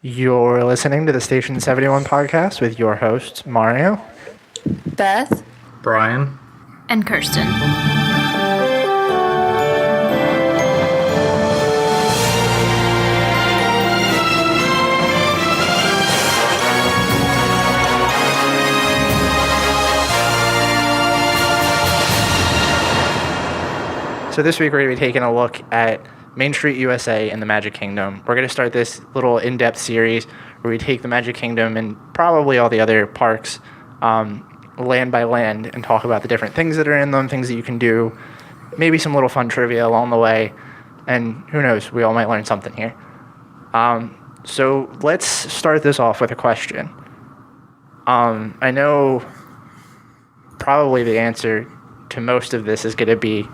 You're listening to the Station 71 podcast with your hosts, Mario, Beth, Brian, and Kirsten. So this week we're going to be taking a look at Main Street USA and the Magic Kingdom. We're going to start this little in-depth series where we take the Magic Kingdom and probably all the other parks land by land and talk about the different things that are in them, things that you can do, maybe some little fun trivia along the way, and who knows, we all might learn something here. So let's start this off with a question. I know probably the answer to most of this is going to be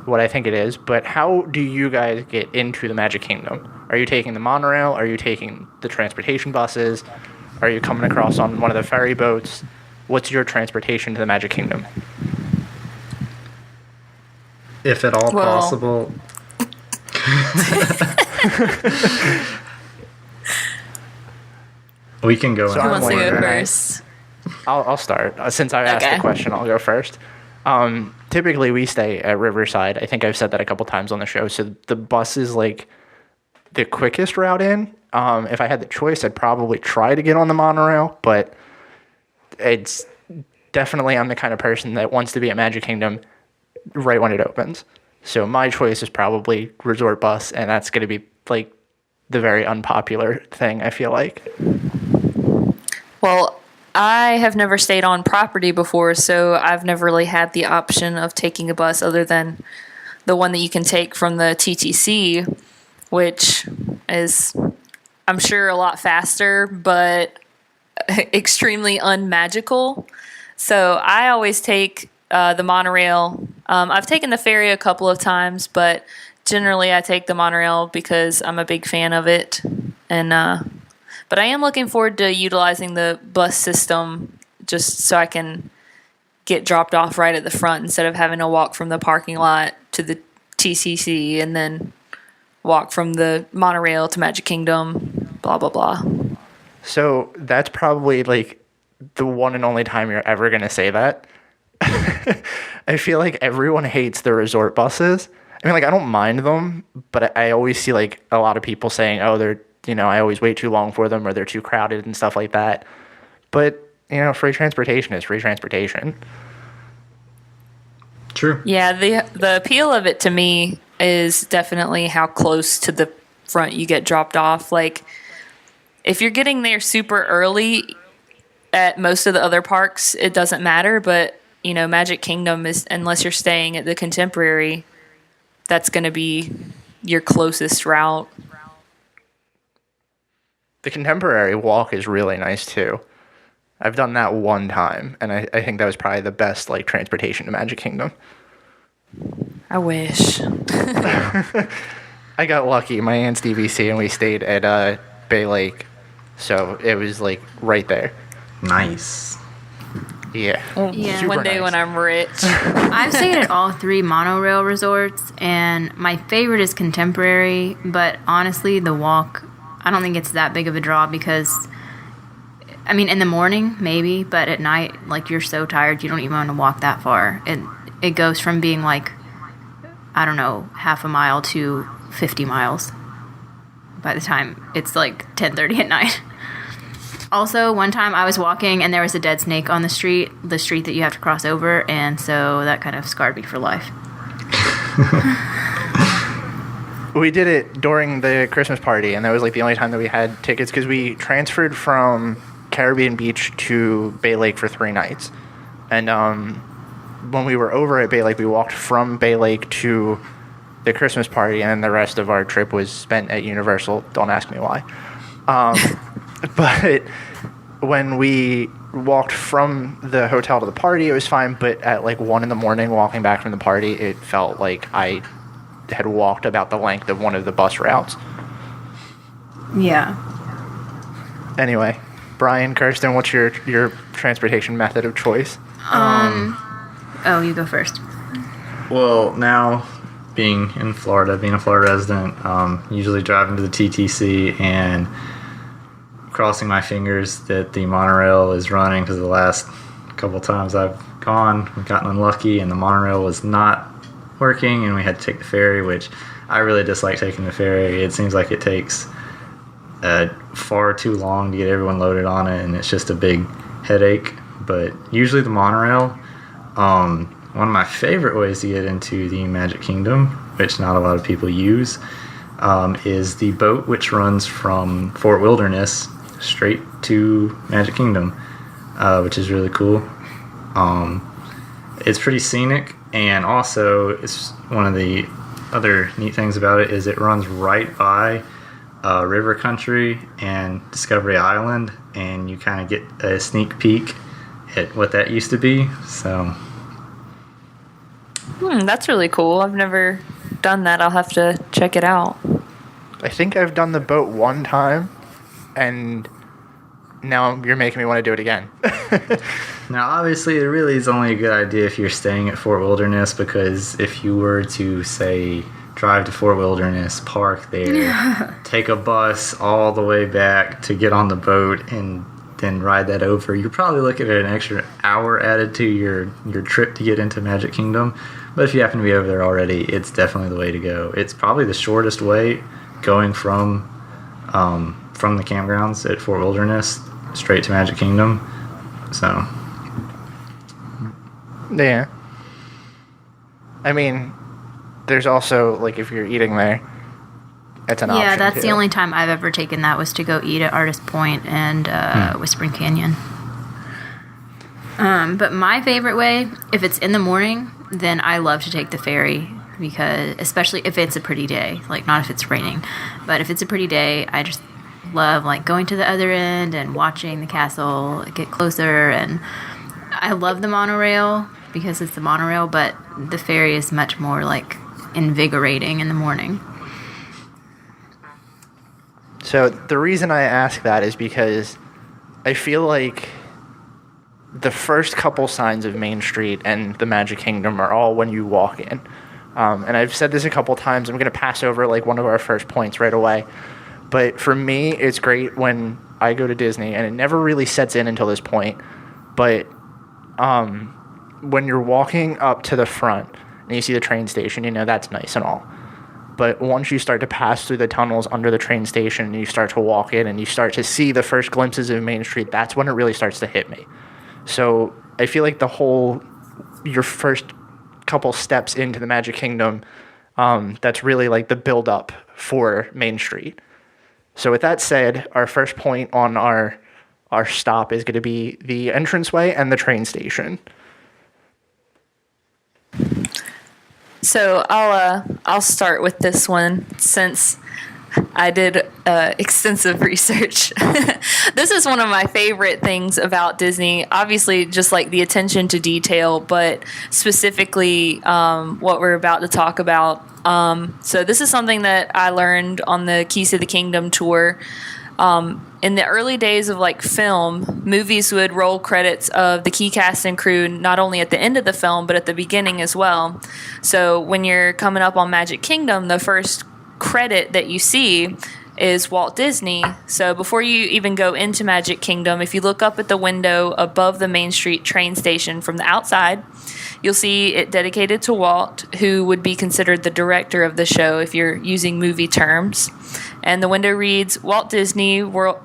what I think it is, but how do you guys get into the Magic Kingdom? Are you taking the monorail? Are you taking the transportation buses? Are you coming across on one of the ferry boats? What's your transportation to the Magic Kingdom? if at all possible. We can go. So who wants to go wondering- first? I'll start. Since I asked the question, I'll go first. Typically, we stay at Riverside. I think I've said that a couple times on the show. So the bus is like the quickest route in. If I had the choice, I'd probably try to get on the monorail, but it's definitely I'm the kind of person that wants to be at Magic Kingdom right when it opens. So my choice is probably resort bus, and that's going to be like the very unpopular thing, I feel like. Well, I have never stayed on property before, so I've never really had the option of taking a bus other than the one that you can take from the TTC, which is, I'm sure, a lot faster, but extremely unmagical. So I always take the monorail. I've taken the ferry a couple of times, but generally I take the monorail because I'm a big fan of it. And but I am looking forward to utilizing the bus system just so I can get dropped off right at the front instead of having to walk from the parking lot to the TCC and then walk from the monorail to Magic Kingdom, blah, blah, blah. So that's probably like the one and only time you're ever going to say that. I feel like everyone hates the resort buses. I mean, like, I don't mind them, but I always see like a lot of people saying, oh, they're, I always wait too long for them or they're too crowded and stuff like that. But, free transportation is free transportation. True. Yeah, the appeal of it to me is definitely how close to the front you get dropped off. Like, if you're getting there super early at most of the other parks, it doesn't matter. But, Magic Kingdom is, unless you're staying at the Contemporary, that's going to be your closest route. The Contemporary walk is really nice too. I've done that one time, and I think that was probably the best like transportation to Magic Kingdom. I wish. I got lucky. My aunt's DVC, and we stayed at Bay Lake, so it was like right there. Nice. Yeah. Yeah. Super One day nice. when I'm rich. I've stayed at all three monorail resorts, and my favorite is Contemporary, but honestly, the walk, I don't think it's that big of a draw because, I mean, in the morning, maybe, but at night, like, you're so tired, you don't even want to walk that far. It goes from being, like, I don't know, half a mile to 50 miles by the time it's, like, 10:30 at night. Also, one time I was walking, and there was a dead snake on the street that you have to cross over, and so that kind of scarred me for life. We did it during the Christmas party, and that was like the only time that we had tickets because we transferred from Caribbean Beach to Bay Lake for 3 nights. And when we were over at Bay Lake, we walked from Bay Lake to the Christmas party, and then the rest of our trip was spent at Universal. Don't ask me why. But when we walked from the hotel to the party, it was fine. But at like 1 a.m, walking back from the party, it felt like I had walked about the length of one of the bus routes. Yeah. Anyway, Brian, Kirsten, what's your transportation method of choice? Oh, you go first. Well, now being a Florida resident, usually driving to the TTC, and crossing my fingers that the monorail is running, because the last couple times I've gone, we've gotten unlucky and the monorail was not working and we had to take the ferry, which I really dislike taking the ferry. It seems like it takes far too long to get everyone loaded on it, and it's just a big headache. But usually the monorail, one of my favorite ways to get into the Magic Kingdom, which not a lot of people use, is the boat which runs from Fort Wilderness straight to Magic Kingdom, which is really cool. It's pretty scenic, and also it's one of the other neat things about it is it runs right by River Country and Discovery Island, and you kind of get a sneak peek at what that used to be. So That's really cool. I've never done that. I'll have to check it out. I think I've done the boat one time, and now you're making me want to do it again. now, obviously, it really is only a good idea if you're staying at Fort Wilderness, because if you were to, say, drive to Fort Wilderness, park there, take a bus all the way back to get on the boat, and then ride that over, you're probably looking at an extra hour added to your trip to get into Magic Kingdom. But if you happen to be over there already, it's definitely the way to go. It's probably the shortest way going from the campgrounds at Fort Wilderness straight to Magic Kingdom. So Yeah. I mean, there's also, like, if you're eating there, it's an option. Yeah, that's too. the only time I've ever taken that was to go eat at Artist Point and Whispering Canyon. But my favorite way, if it's in the morning, then I love to take the ferry, because especially if it's a pretty day, like not if it's raining, but if it's a pretty day, I just love like going to the other end and watching the castle get closer. And I love the monorail because it's the monorail, but the ferry is much more like invigorating in the morning. So the reason I ask that is because I feel like the first couple signs of Main Street and the Magic Kingdom are all when you walk in. And I've said this a couple times. I'm going to pass over like one of our first points right away. But for me, it's great when I go to Disney, and it never really sets in until this point. But when you're walking up to the front and you see the train station, you know, that's nice and all. But once you start to pass through the tunnels under the train station and you start to walk in and you start to see the first glimpses of Main Street, that's when it really starts to hit me. So I feel like your first couple steps into the Magic Kingdom, that's really like the build-up for Main Street. So with that said, our first point on our stop is going to be the entranceway and the train station. So I'll start with this one since I did extensive research. This is one of my favorite things about Disney. Obviously, just like the attention to detail, but specifically what we're about to talk about. So this is something that I learned on the Keys to the Kingdom tour. In the early days of like film, movies would roll credits of the key cast and crew not only at the end of the film, but at the beginning as well. So when you're coming up on Magic Kingdom, the first credit that you see is Walt Disney. So before you even go into Magic Kingdom, if you look up at the window above the Main Street train station from the outside, you'll see it dedicated to Walt, who would be considered the director of the show if you're using movie terms. And the window reads Walt Disney World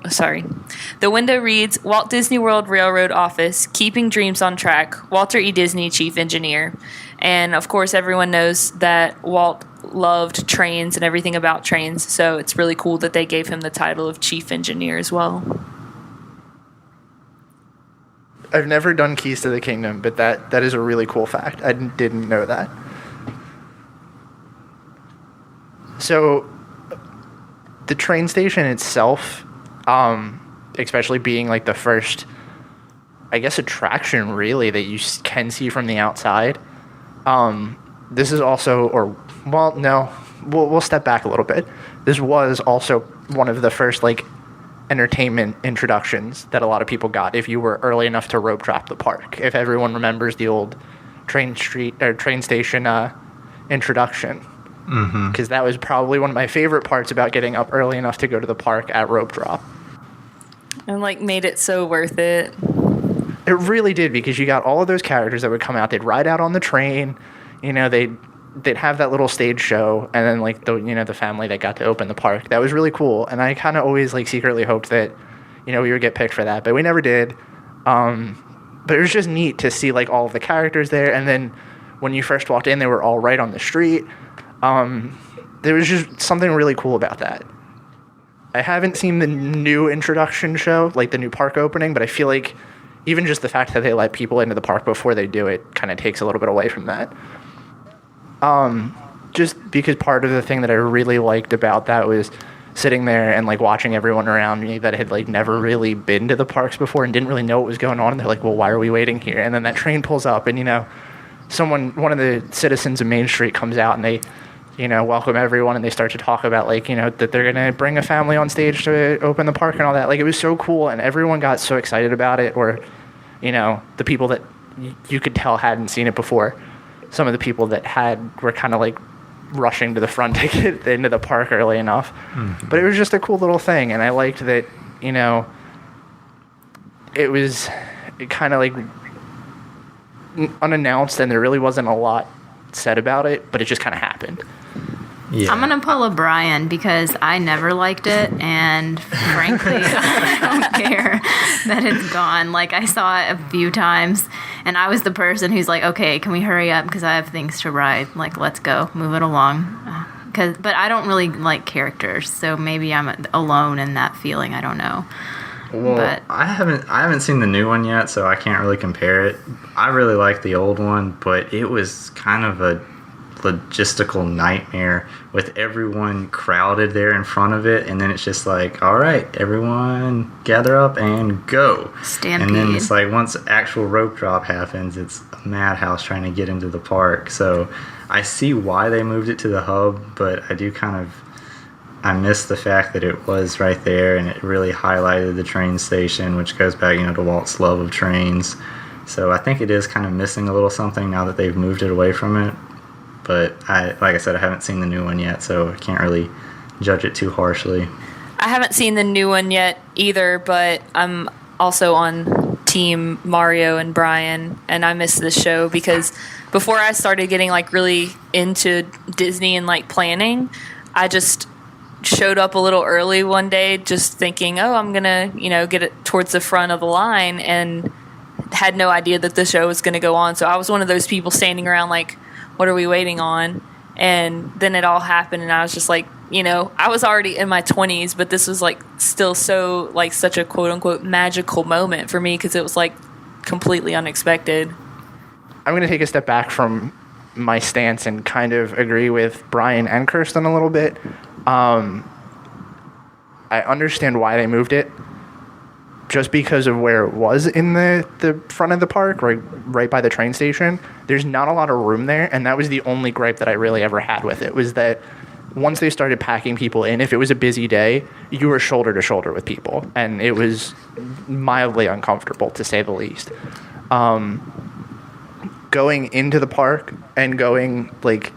Railroad Office, keeping dreams on track. Walter E. Disney, Chief Engineer. And of course, everyone knows that Walt loved trains and everything about trains, so it's really cool that they gave him the title of Chief Engineer as well. I've never done Keys to the Kingdom, but that is a really cool fact. I didn't know that. So the train station itself, especially being like the first, I guess, attraction really that you can see from the outside. This is also, we'll step back a little bit. This was also one of the first like entertainment introductions that a lot of people got if you were early enough to rope drop the park. If everyone remembers the old train station introduction, because that was probably one of my favorite parts about getting up early enough to go to the park at rope drop. And like made it so worth it. It really did, because you got all of those characters that would come out. They'd ride out on the train, they'd have that little stage show, and then like the family that got to open the park. That was really cool, and I kind of always like secretly hoped that we would get picked for that, but we never did. But it was just neat to see like all of the characters there, and then when you first walked in, they were all right on the street. There was just something really cool about that. I haven't seen the new introduction show, like the new park opening, but I feel like even just the fact that they let people into the park before they do it kind of takes a little bit away from that. Just because part of the thing that I really liked about that was sitting there and like watching everyone around me that had like never really been to the parks before and didn't really know what was going on. And they're like, well, why are we waiting here? And then that train pulls up, and one of the citizens of Main Street comes out, and they welcome everyone, and they start to talk about like that they're gonna bring a family on stage to open the park and all that. Like, it was so cool, and everyone got so excited about it. Or the people that you could tell hadn't seen it before, some of the people that were kind of like rushing to the front to get into the park early enough. Mm-hmm. But it was just a cool little thing, and I liked that it was kind of like unannounced, and there really wasn't a lot said about it, but it just kind of happened. Yeah. I'm going to pull a Brian because I never liked it, and frankly, I don't care that it's gone. Like, I saw it a few times, and I was the person who's like, okay, can we hurry up because I have things to ride. Like, let's go, move it along. But I don't really like characters, so maybe I'm alone in that feeling. I don't know. Well, but I haven't seen the new one yet, so I can't really compare it. I really like the old one, but it was kind of a logistical nightmare with everyone crowded there in front of it, and then it's just like, all right, everyone gather up and go. Stampede. And then it's like once actual rope drop happens, it's a madhouse trying to get into the park. So I see why they moved it to the hub, but I miss the fact that it was right there, and it really highlighted the train station, which goes back, to Walt's love of trains. So I think it is kind of missing a little something now that they've moved it away from it. But like I said, I haven't seen the new one yet, so I can't really judge it too harshly. I haven't seen the new one yet either, but I'm also on team Mario and Brian, and I miss this show because before I started getting like really into Disney and like planning, I just showed up a little early one day just thinking, oh, I'm gonna get it towards the front of the line, and had no idea that the show was gonna go on. So I was one of those people standing around like, what are we waiting on? And then it all happened, and I was just like, I was already in my 20s, but this was like still so like such a quote unquote magical moment for me because it was like completely unexpected. I'm going to take a step back from my stance and kind of agree with Brian and Kirsten a little bit. I understand why they moved it, just because of where it was in the front of the park, right by the train station. There's not a lot of room there, and that was the only gripe that I really ever had with it, was that once they started packing people in, if it was a busy day, you were shoulder to shoulder with people, and it was mildly uncomfortable, to say the least. Going into the park and going like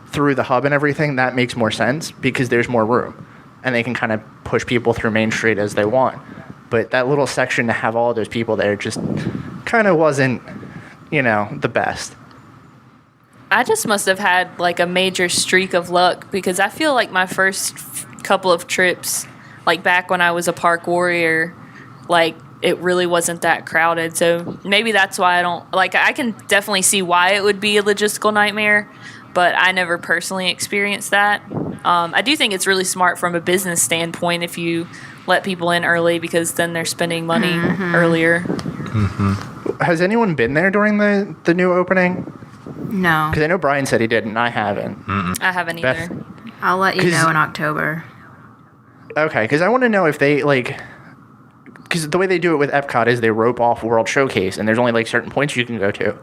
through the hub and everything, that makes more sense because there's more room, and they can kind of push people through Main Street as they want. But that little section to have all those people there just kind of wasn't, the best. I just must have had like a major streak of luck because I feel like my first couple of trips, like back when I was a park warrior, like it really wasn't that crowded. So maybe that's why I can definitely see why it would be a logistical nightmare, but I never personally experienced that. I do think it's really smart from a business standpoint if you let people in early because then they're spending money earlier. Mm-hmm. Has anyone been there during the new opening? No. Because I know Brian said he did, and I haven't. Mm-mm. I haven't Beth? either. I'll let you know in October. Okay, because I want to know if they, because the way they do it with Epcot is they rope off World Showcase, and there's only, certain points you can go to.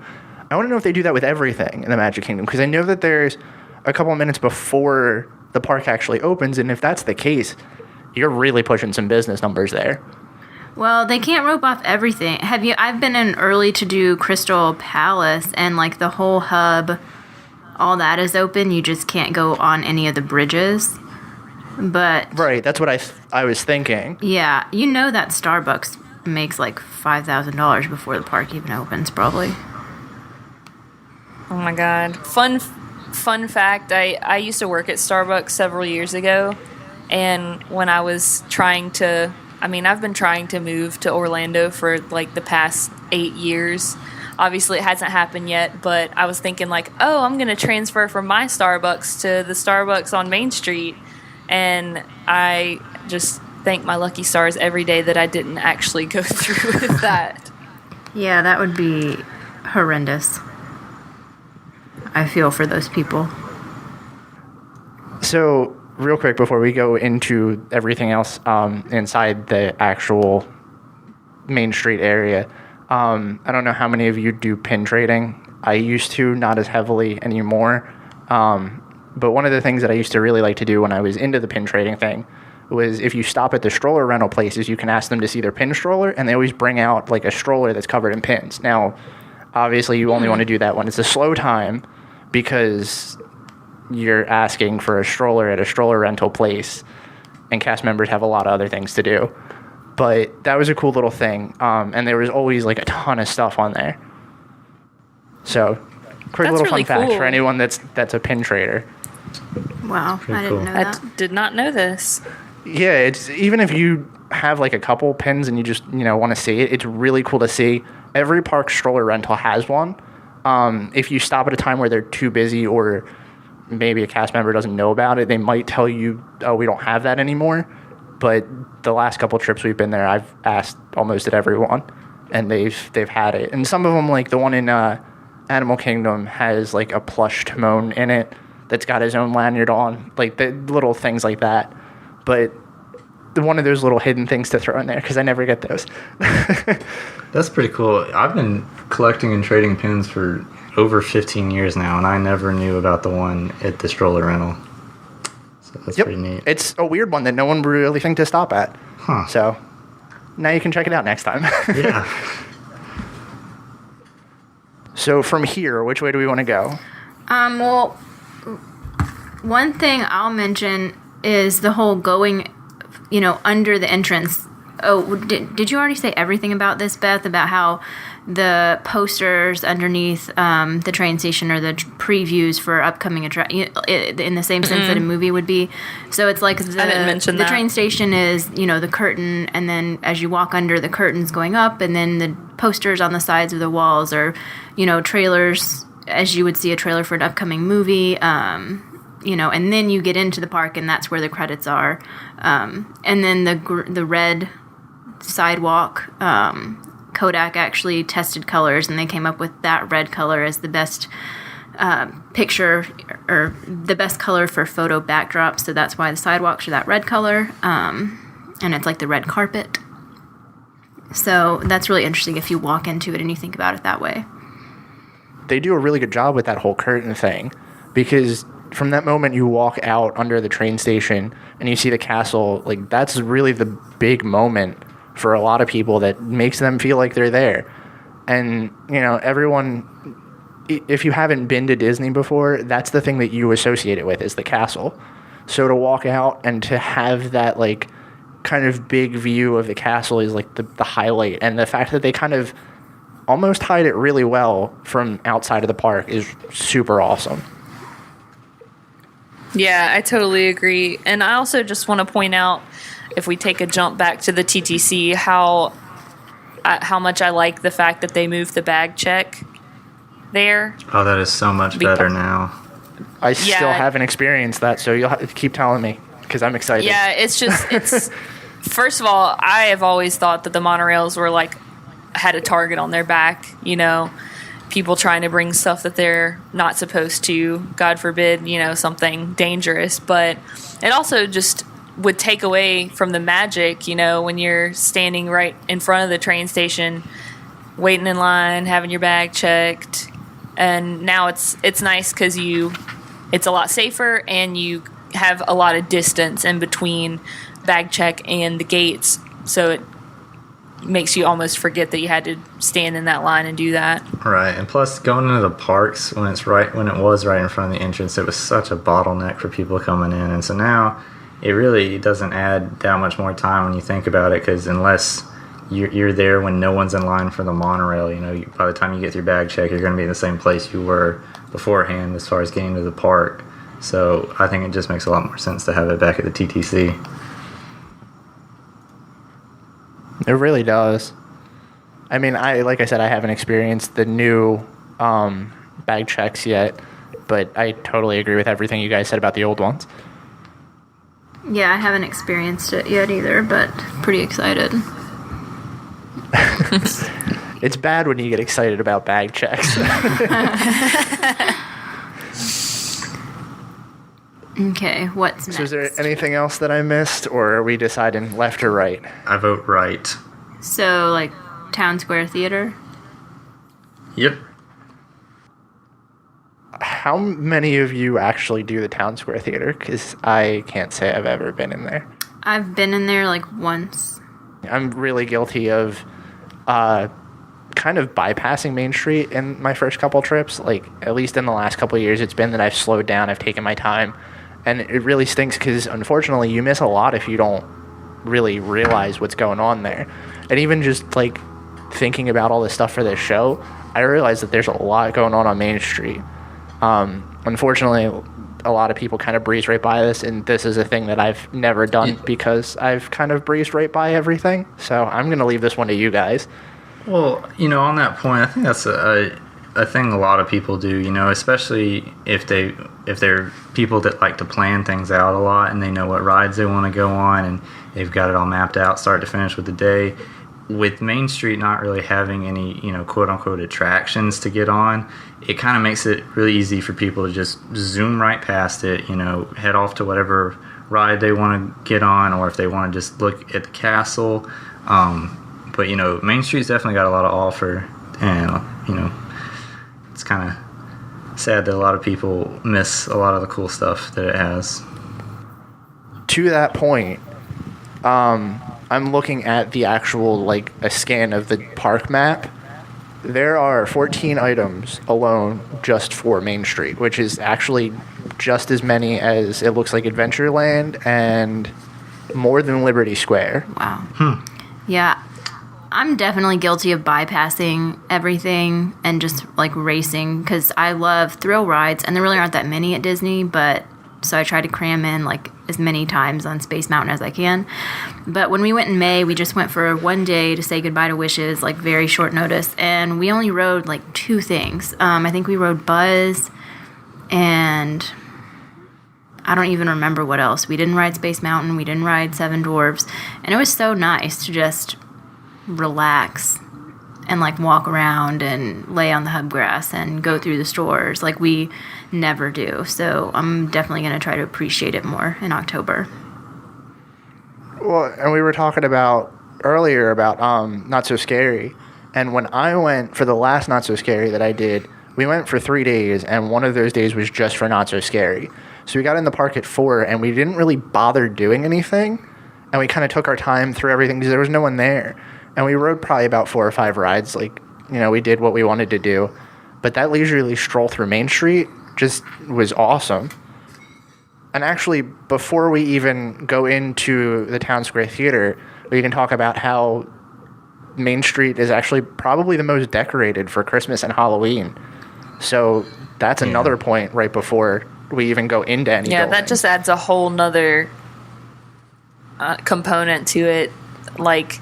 I want to know if they do that with everything in the Magic Kingdom, because I know that there's a couple of minutes before the park actually opens, and if that's the case, you're really pushing some business numbers there. Well, they can't rope off everything. I've been in early to do Crystal Palace, and the whole hub, all that is open. You just can't go on any of the bridges. But right, that's what I I was thinking. Yeah, you know that Starbucks makes like $5,000 before the park even opens, probably. Oh my god. Fun fact, I used to work at Starbucks several years ago, and when I was I've been trying to move to Orlando for like the past 8 years. Obviously it hasn't happened yet, but I was thinking like, oh, I'm going to transfer from my Starbucks to the Starbucks on Main Street, and I just thank my lucky stars every day that I didn't actually go through with that. Yeah, that would be horrendous. I feel for those people. So, real quick before we go into everything else inside the actual Main Street area, I don't know how many of you do pin trading. I used to, not as heavily anymore. But one of the things that I used to really like to do when I was into the pin trading thing was if you stop at the stroller rental places, you can ask them to see their pin stroller, and they always bring out like a stroller that's covered in pins. Now, obviously, you only want to do that when it's a slow time because you're asking for a stroller at a stroller rental place, and cast members have a lot of other things to do. But that was a cool little thing, and there was always like a ton of stuff on there. So, quick That's little really fun fact cool. for anyone that's a pin trader. Wow, I didn't cool. know I that. did not know this. Yeah, it's even if you have like a couple pins and you just want to see it, it's really cool to see. Every park stroller rental has one. If you stop at a time where they're too busy or maybe a cast member doesn't know about it, they might tell you, oh, we don't have that anymore. But the last couple trips we've been there, I've asked almost at everyone, and they've had it. And some of them, like the one in Animal Kingdom, has like a plush Timon in it that's got his own lanyard on, like the little things like that. But one of those little hidden things to throw in there because I never get those. That's pretty cool. I've been collecting and trading pins for over 15 years now, and I never knew about the one at the stroller rental. So that's pretty neat. It's a weird one that no one would really think to stop at. Huh. So now you can check it out next time. Yeah. So from here, which way do we want to go? Well, one thing I'll mention is the whole going, under the entrance. Oh, did you already say everything about this, Beth, about how the posters underneath the train station are the previews for upcoming in the same sense that a movie would be? So it's like I didn't mention the that. train station is, the curtain, and then as you walk under, the curtain's going up, and then the posters on the sides of the walls are, trailers, as you would see a trailer for an upcoming movie, and then you get into the park, and that's where the credits are. And then the red sidewalk, Kodak actually tested colors, and they came up with that red color as the best picture, or the best color for photo backdrops. So that's why the sidewalks are that red color, and it's like the red carpet. So that's really interesting if you walk into it and you think about it that way. They do a really good job with that whole curtain thing, because from that moment you walk out under the train station and you see the castle, like that's really the big moment for a lot of people that makes them feel like they're there. And, everyone, if you haven't been to Disney before, that's the thing that you associate it with, is the castle. So to walk out and to have that, like, kind of big view of the castle is, like, the highlight. And the fact that they kind of almost hide it really well from outside of the park is super awesome. Yeah, I totally agree. And I also just want to point out, if we take a jump back to the TTC, how much I like the fact that they moved the bag check there. Oh, that is so much better now. I still haven't experienced that, so you'll have to keep telling me, because I'm excited. Yeah, it's first of all, I have always thought that the monorails were like, had a target on their back, people trying to bring stuff that they're not supposed to, God forbid, something dangerous. But it also just would take away from the magic, when you're standing right in front of the train station, waiting in line, having your bag checked. And now it's nice because it's a lot safer, and you have a lot of distance in between bag check and the gates. So it makes you almost forget that you had to stand in that line and do that. Right, and plus going into the parks when it was right in front of the entrance, it was such a bottleneck for people coming in, and so now it really doesn't add that much more time when you think about it, because unless you're there when no one's in line for the monorail, by the time you get through bag check, you're going to be in the same place you were beforehand as far as getting to the park. So I think it just makes a lot more sense to have it back at the TTC. It really does. I mean, like I said, I haven't experienced the new bag checks yet, but I totally agree with everything you guys said about the old ones. Yeah, I haven't experienced it yet either, but pretty excited. It's bad when you get excited about bag checks. Okay, what's next? So is there anything else that I missed, or are we deciding left or right? I vote right. So, like, Town Square Theater? Yep. How many of you actually do the Town Square Theater? Because I can't say I've ever been in there. I've been in there, like, once. I'm really guilty of kind of bypassing Main Street in my first couple trips. Like, at least in the last couple of years, it's been that I've slowed down, I've taken my time. And it really stinks because, unfortunately, you miss a lot if you don't really realize what's going on there. And even just, like, thinking about all this stuff for this show, I realized that there's a lot going on Main Street. Unfortunately, a lot of people kind of breeze right by this, and this is a thing that I've never done because I've kind of breezed right by everything. So I'm going to leave this one to you guys. Well, on that point, I think that's a thing a lot of people do, especially if they're people that like to plan things out a lot and they know what rides they want to go on and they've got it all mapped out start to finish with the day. With Main Street not really having any, quote-unquote attractions to get on, it kind of makes it really easy for people to just zoom right past it, head off to whatever ride they want to get on, or if they want to just look at the castle. But, Main Street's definitely got a lot to offer, and, it's kind of sad that a lot of people miss a lot of the cool stuff that it has. To that point, I'm looking at the actual, like, a scan of the park map. There are 14 items alone just for Main Street, which is actually just as many as it looks like Adventureland and more than Liberty Square. Wow. Yeah, I'm definitely guilty of bypassing everything and just, like, racing, because I love thrill rides, and there really aren't that many at Disney, but so I try to cram in, like, as many times on Space Mountain as I can. But when we went in May, we just went for one day to say goodbye to Wishes, like, very short notice, and we only rode, like, 2 things. I think we rode Buzz, and I don't even remember what else. We didn't ride Space Mountain, we didn't ride Seven Dwarfs, and it was so nice to just relax and, like, walk around and lay on the hub grass and go through the stores like we never do. So I'm definitely going to try to appreciate it more in October. Well, and we were talking about earlier about Not So Scary, and when I went for the last Not So Scary that I did, we went for 3 days, and one of those days was just for Not So Scary. So we got in the park at 4, and we didn't really bother doing anything, and we kind of took our time through everything because there was no one there. And we rode probably about 4 or 5 rides. Like, we did what we wanted to do. But that leisurely stroll through Main Street just was awesome. And actually, before we even go into the Town Square Theater, we can talk about how Main Street is actually probably the most decorated for Christmas and Halloween. So that's another point right before we even go into any building. That just adds a whole nother component to it. Like,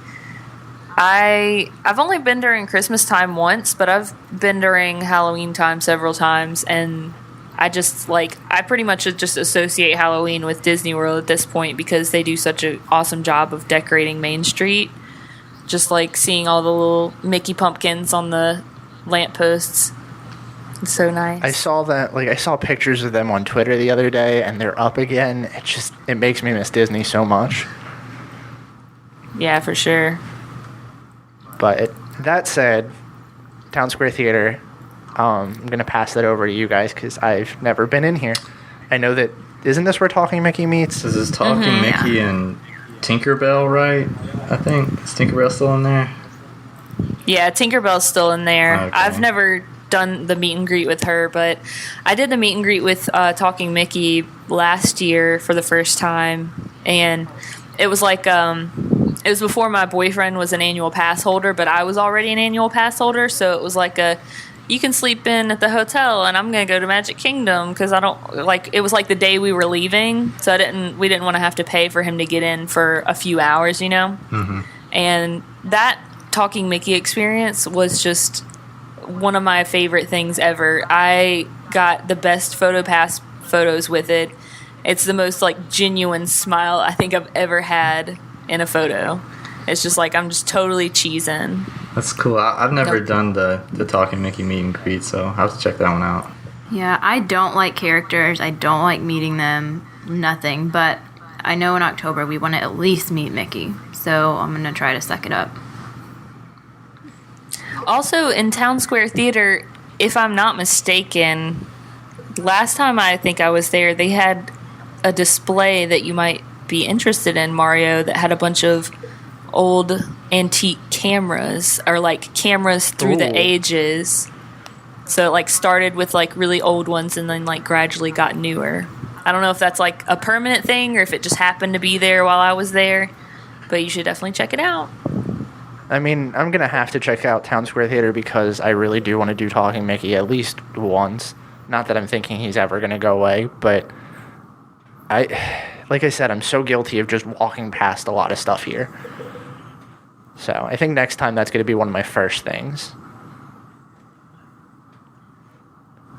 I've only been during Christmas time once, but I've been during Halloween time several times, and I just, like, I pretty much just associate Halloween with Disney World at this point because they do such an awesome job of decorating Main Street. Just, like, seeing all the little Mickey pumpkins on the lampposts. It's so nice. I saw that, like, I saw pictures of them on Twitter the other day, and they're up again. It makes me miss Disney so much. Yeah, for sure. But that said, Town Square Theater, I'm going to pass that over to you guys because I've never been in here. I know that, isn't this where Talking Mickey meets? This is Talking Mickey and Tinkerbell, right? I think. Is Tinkerbell still in there? Yeah, Tinkerbell's still in there. Okay. I've never done the meet and greet with her, but I did the meet and greet with Talking Mickey last year for the first time, and it was like it was before my boyfriend was an annual pass holder, but I was already an annual pass holder, so it was like you can sleep in at the hotel, and I'm gonna go to Magic Kingdom because I don't like. It was like the day we were leaving, so we didn't want to have to pay for him to get in for a few hours, Mm-hmm. And that Talking Mickey experience was just one of my favorite things ever. I got the best PhotoPass photos with it. It's the most like genuine smile I think I've ever had in a photo. It's just like I'm just totally cheesing. That's cool. I've never done the Talking Mickey meet and greet, so I'll have to check that one out. Yeah, I don't like characters. I don't like meeting them. Nothing. But I know in October we want to at least meet Mickey. So I'm going to try to suck it up. Also, in Town Square Theater, if I'm not mistaken, last time I think I was there, they had a display that you might be interested in, Mario, that had a bunch of old antique cameras, or like cameras through the ages. So it like started with like really old ones and then like gradually got newer. I don't know if that's like a permanent thing or if it just happened to be there while I was there, but you should definitely check it out. I mean, I'm going to have to check out Town Square Theater because I really do want to do Talking Mickey at least once. Not that I'm thinking he's ever going to go away, but like I said, I'm so guilty of just walking past a lot of stuff here. So I think next time that's going to be one of my first things.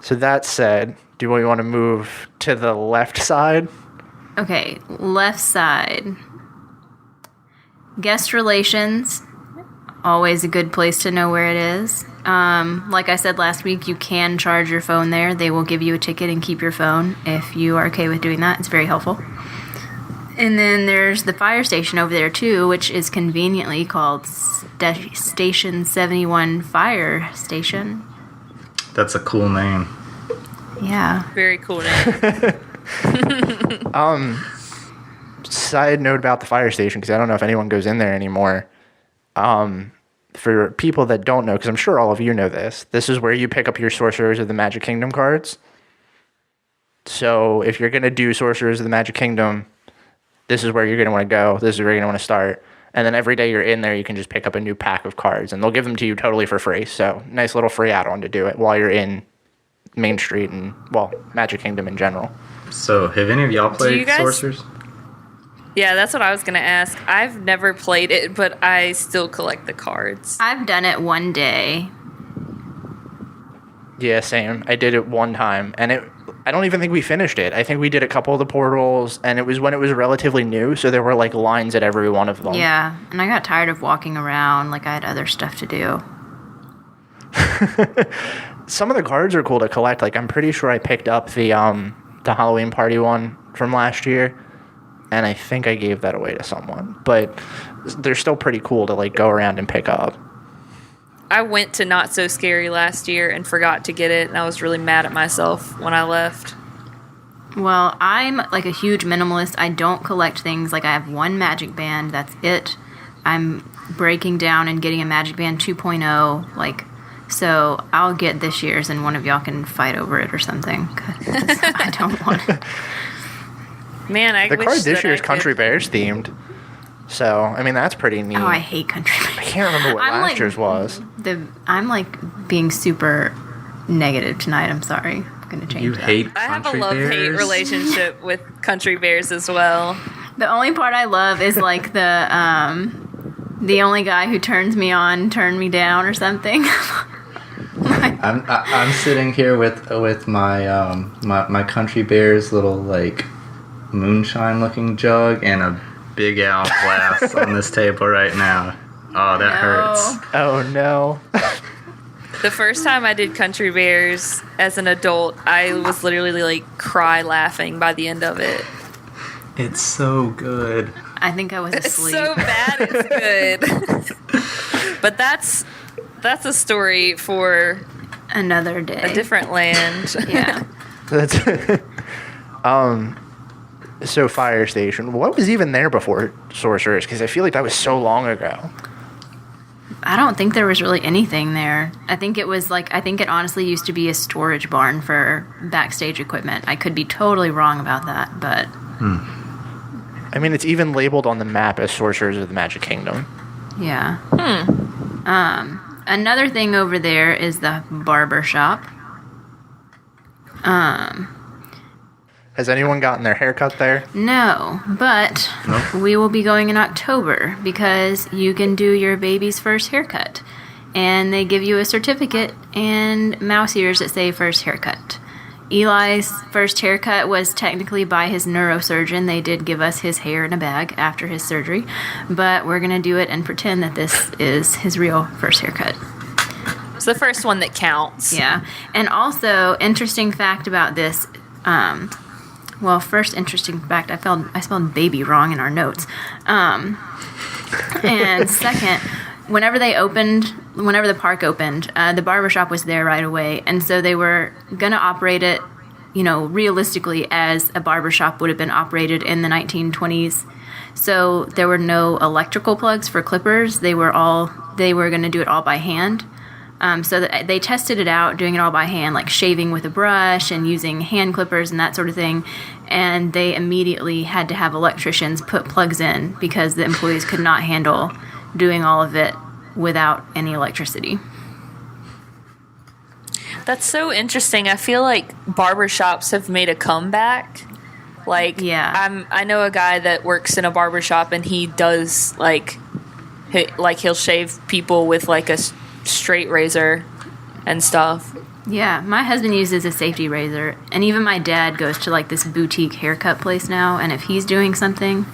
So that said, do we want to move to the left side? Okay, left side. Guest relations. Always a good place to know where it is. Like I said last week, you can charge your phone there. They will give you a ticket and keep your phone if you are okay with doing that. It's very helpful. And then there's the fire station over there too, which is conveniently called Station 71 Fire Station. That's a cool name. Yeah. Very cool name. Side note about the fire station, because I don't know if anyone goes in there anymore. For people that don't know, because I'm sure all of you know this is where you pick up your Sorcerers of the Magic Kingdom cards. So if you're going to do Sorcerers of the Magic Kingdom, this is where you're going to want to go. This is where you're going to want to start. And then every day you're in there, you can just pick up a new pack of cards, and they'll give them to you totally for free. So nice little free add-on to do it while you're in Main Street and, well, Magic Kingdom in general. So have any of y'all played Sorcerers? Yeah, that's what I was going to ask. I've never played it, but I still collect the cards. I've done it one day. Yeah, same. I did it one time, and I don't even think we finished it. I think we did a couple of the portals, and it was when it was relatively new, so there were like lines at every one of them. Yeah, and I got tired of walking around. Like I had other stuff to do. Some of the cards are cool to collect. Like I'm pretty sure I picked up the Halloween party one from last year, and I think I gave that away to someone. But they're still pretty cool to like go around and pick up. I went to Not So Scary last year and forgot to get it, and I was really mad at myself when I left. Well, I'm like a huge minimalist. I don't collect things. Like I have one magic band. That's it. I'm breaking down and getting a magic band 2.0. Like, so I'll get this year's, and one of y'all can fight over it or something. 'Cause I don't want it. Man, I The wish card this that year I is Country could- Bears themed. So, I mean, that's pretty neat. Oh, I hate country. I can't remember what I'm last like- year's was. I'm like being super negative tonight. I'm sorry. I'm going to change You that. hate I have a Country love-hate Bears? relationship with Country Bears as well. The only part I love is like the only guy who turns me on, turned me down or something. I'm sitting here with my my Country Bears little like moonshine looking jug and a Big Al glass on this table right now. Oh, that hurts. Oh, no. The first time I did Country Bears as an adult, I was literally like cry laughing by the end of it. It's so good. I think I was It's asleep. so bad it's good. But that's a story for Another day. a different land. Yeah. That's so Fire Station. What was even there before Sorcerers? Because I feel like that was so long ago. I don't think there was really anything there. I think it honestly used to be a storage barn for backstage equipment. I could be totally wrong about that, but... I mean, it's even labeled on the map as Sorcerers of the Magic Kingdom. Yeah. Another thing over there is the barber shop. Has anyone gotten their hair cut there? No, but we will be going in October because you can do your baby's first haircut. And they give you a certificate and mouse ears that say first haircut. Eli's first haircut was technically by his neurosurgeon. They did give us his hair in a bag after his surgery, but we're going to do it and pretend that this is his real first haircut. It's the first one that counts. Yeah. And also, interesting fact about this, first interesting fact, I spelled baby wrong in our notes. And second, whenever the park opened, the barbershop was there right away. And so they were going to operate it, realistically as a barbershop would have been operated in the 1920s. So there were no electrical plugs for clippers. They were going to do it all by hand. So that they tested it out, doing it all by hand, like shaving with a brush and using hand clippers and that sort of thing. And they immediately had to have electricians put plugs in because the employees could not handle doing all of it without any electricity. That's so interesting. I feel like barbershops have made a comeback. Like, yeah. I know a guy that works in a barbershop and he does he'll shave people with like a straight razor and stuff. Yeah, my husband uses a safety razor, and even my dad goes to like this boutique haircut place now, and if he's doing something,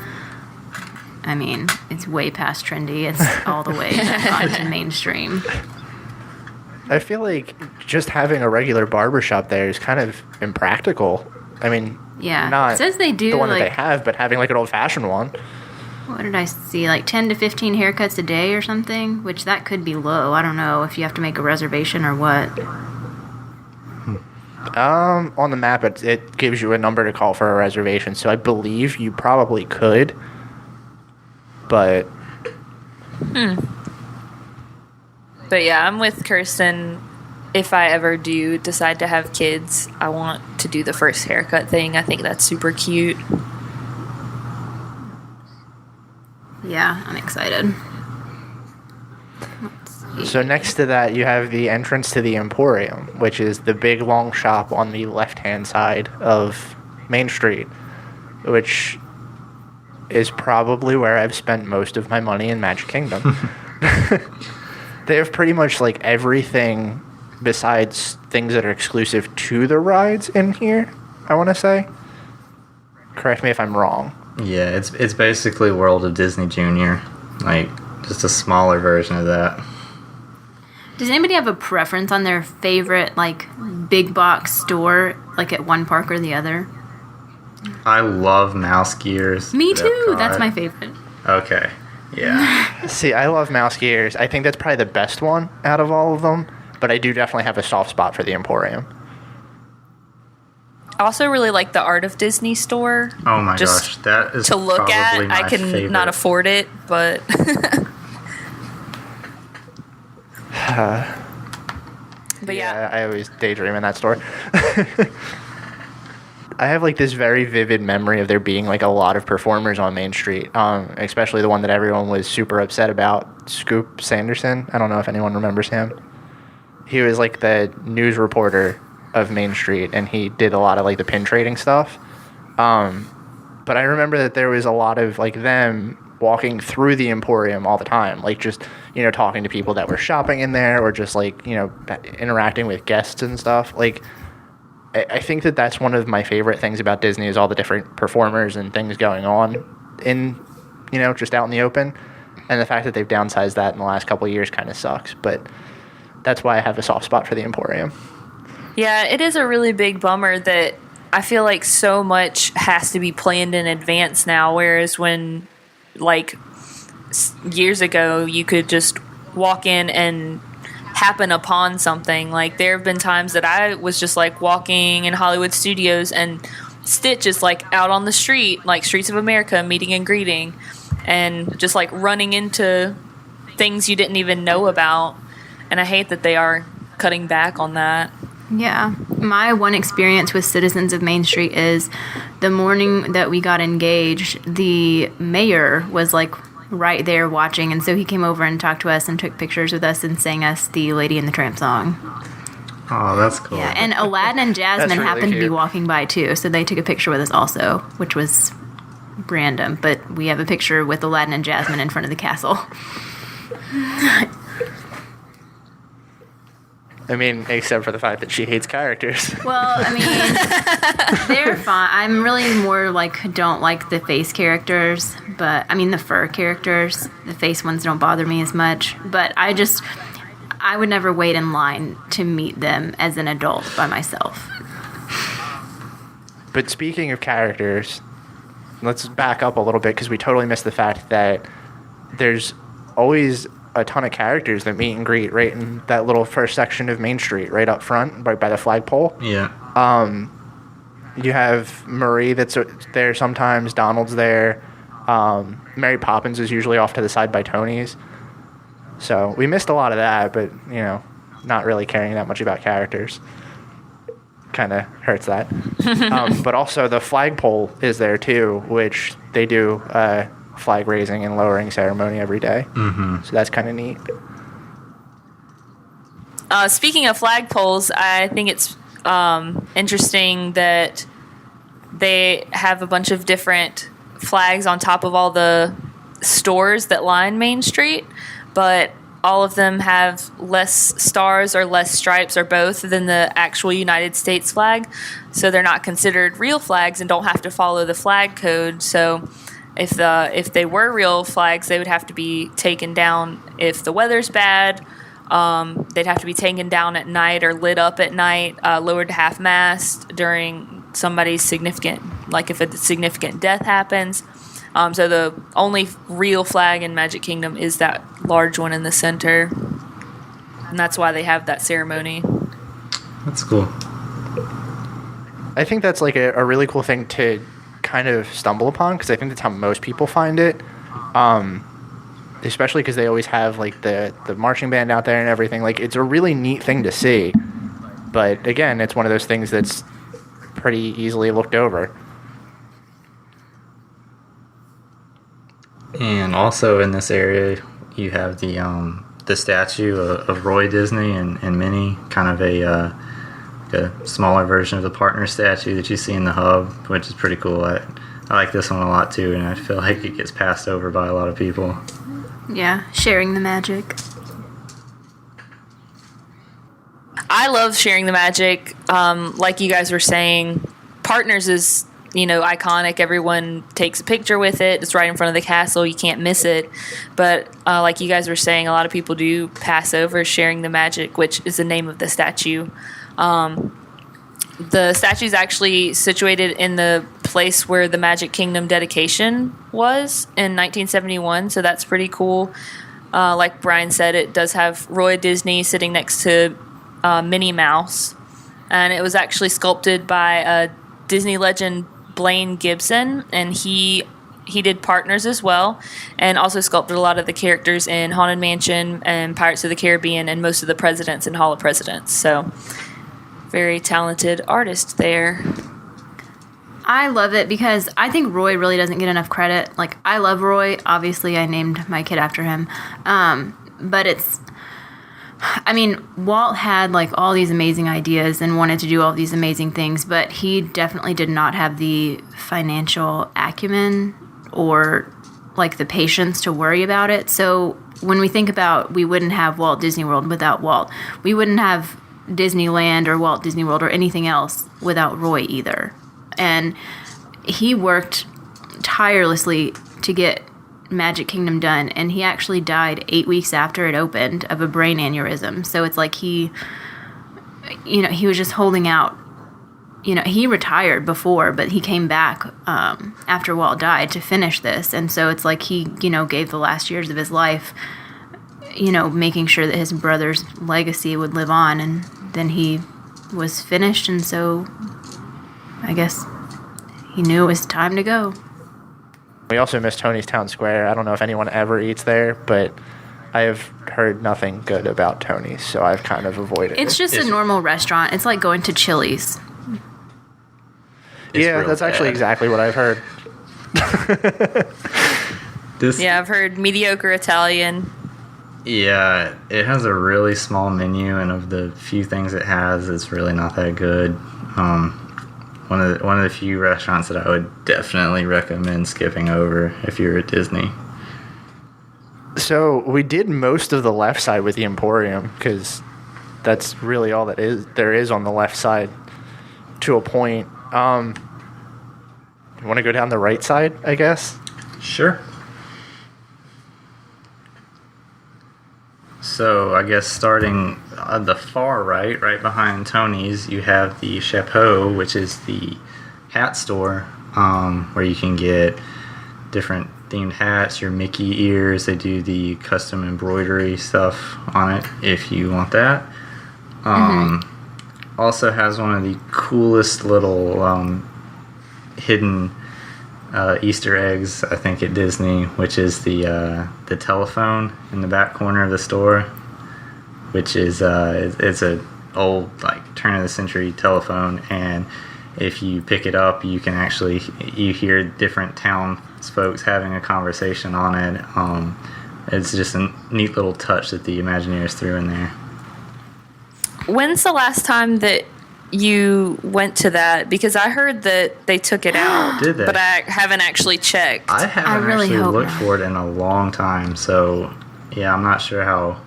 I mean, it's way past trendy. It's all the way onto mainstream. I feel like just having a regular barbershop there is kind of impractical. I mean, yeah, not it says they do the one like, that they have, but having like an old-fashioned one. What did I see? Like 10 to 15 haircuts a day or something, which that could be low. I don't know if you have to make a reservation or what. On the map, it gives you a number to call for a reservation, so I believe you probably could, but... But yeah, I'm with Kirsten. If I ever do decide to have kids, I want to do the first haircut thing. I think that's super cute. Yeah, I'm excited. So next to that, you have the entrance to the Emporium, which is the big, long shop on the left-hand side of Main Street, which is probably where I've spent most of my money in Magic Kingdom. They have pretty much like everything besides things that are exclusive to the rides in here, I want to say. Correct me if I'm wrong. Yeah, it's basically World of Disney Junior, like just a smaller version of that. Does anybody have a preference on their favorite like big box store, like at one park or the other? I love Mouse Gears. Me too. Epcot. That's my favorite. Okay. Yeah. See, I love Mouse Gears. I think that's probably the best one out of all of them, but I do definitely have a soft spot for the Emporium. I also really like the Art of Disney store. Oh my gosh, that is to look probably at. my I can favorite. not afford it, but but yeah. I always daydream in that store. I have like this very vivid memory of there being like a lot of performers on Main Street, especially the one that everyone was super upset about, Scoop Sanderson. I don't know if anyone remembers him. He was like the news reporter of Main Street, and he did a lot of like the pin trading stuff. But I remember that there was a lot of like them walking through the Emporium all the time, like just, talking to people that were shopping in there, or just like, interacting with guests and stuff. Like, I think that that's one of my favorite things about Disney is all the different performers and things going on in, just out in the open. And the fact that they've downsized that in the last couple of years kind of sucks. But that's why I have a soft spot for the Emporium. Yeah, it is a really big bummer that I feel like so much has to be planned in advance now, whereas when, like, years ago, you could just walk in and happen upon something. Like, there have been times that I was just, like, walking in Hollywood Studios and Stitch is, like, out on the street, like, Streets of America, meeting and greeting, and just, like, running into things you didn't even know about. And I hate that they are cutting back on that. Yeah. My one experience with Citizens of Main Street is the morning that we got engaged, the mayor was like right there watching. And so he came over and talked to us and took pictures with us and sang us the Lady and the Tramp song. Oh, that's cool. Yeah. And Aladdin and Jasmine really happened to be cute. walking by too. So they took a picture with us also, which was random. But we have a picture with Aladdin and Jasmine in front of the castle. I mean, except for the fact that she hates characters. Well, I mean, they're fine. I'm really more like, don't like the face characters, but I mean, the fur characters. The face ones don't bother me as much. But I would never wait in line to meet them as an adult by myself. But speaking of characters, let's back up a little bit because we totally missed the fact that there's always a ton of characters that meet and greet right in that little first section of Main Street, right up front, right by the flagpole. Yeah. You have Marie that's there sometimes, Donald's there, Mary Poppins is usually off to the side by Tony's. So we missed a lot of that, but, you know, not really caring that much about characters. Kind of hurts that. But also the flagpole is there too, which they do flag raising and lowering ceremony every day. Mm-hmm. So that's kind of neat. Speaking of flagpoles, I think it's interesting that they have a bunch of different flags on top of all the stores that line Main Street, but all of them have less stars or less stripes or both than the actual United States flag. So they're not considered real flags and don't have to follow the flag code. So if they were real flags, they would have to be taken down if the weather's bad. They'd have to be taken down at night or lit up at night, lowered to half mast during somebody's significant, like if a significant death happens. So the only real flag in Magic Kingdom is that large one in the center. And that's why they have that ceremony. That's cool. I think that's like a really cool thing to kind of stumble upon because I think that's how most people find it. Especially because they always have like the marching band out there and everything. Like it's a really neat thing to see. But again, it's one of those things that's pretty easily looked over. And also in this area, you have the statue of Roy Disney and Minnie, kind of a smaller version of the partner statue that you see in the hub, which is pretty cool. I like this one a lot too, and I feel like it gets passed over by a lot of people. Yeah, sharing the magic. I love sharing the magic. Like you guys were saying, Partners is, iconic. Everyone takes a picture with it. It's right in front of the castle. You can't miss it. But like you guys were saying, a lot of people do pass over sharing the magic, which is the name of the statue. The statue is actually situated in the place where the Magic Kingdom dedication was in 1971, so that's pretty cool. Like Brian said, it does have Roy Disney sitting next to Minnie Mouse, and it was actually sculpted by Disney legend Blaine Gibson, and he did Partners as well, and also sculpted a lot of the characters in Haunted Mansion and Pirates of the Caribbean and most of the presidents in Hall of Presidents. So very talented artist there. I love it because I think Roy really doesn't get enough credit. Like, I love Roy. Obviously, I named my kid after him. But Walt had like all these amazing ideas and wanted to do all these amazing things, but he definitely did not have the financial acumen or like the patience to worry about it. So when we think about, we wouldn't have Walt Disney World without Walt. We wouldn't have Disneyland or Walt Disney World or anything else without Roy either. And he worked tirelessly to get Magic Kingdom done, and he actually died 8 weeks after it opened of a brain aneurysm. So it's like he was just holding out. He retired before, but he came back after Walt died to finish this. And so it's like he, gave the last years of his life making sure that his brother's legacy would live on, and then he was finished, and so I guess he knew it was time to go. We also miss Tony's Town Square. I don't know if anyone ever eats there, but I have heard nothing good about Tony's, so I've kind of avoided It's it. just a normal restaurant. It's like going to Chili's. It's Yeah, real that's actually bad. exactly what I've heard. Yeah, I've heard mediocre Italian. Yeah, it has a really small menu, and of the few things it has, it's really not that good. One of the few restaurants that I would definitely recommend skipping over if you're at Disney. So we did most of the left side with the Emporium because that's really all there is on the left side to a point. You want to go down the right side, I guess? Sure. So I guess starting on the far right behind Tony's, you have the Chapeau, which is the hat store, where you can get different themed hats, your Mickey ears. They do the custom embroidery stuff on it if you want that. Also has one of the coolest little hidden Easter eggs, I think, at Disney, which is the telephone in the back corner of the store, which is it's a old, like, turn of the century telephone, and if you pick it up, you can actually you hear different townsfolk having a conversation on it. It's just a neat little touch that the Imagineers threw in there. When's the last time that you went to that? Because I heard that they took it out. Did they? But I haven't actually checked. I haven't really actually hope looked not. for it in a long time, so yeah, I'm not sure how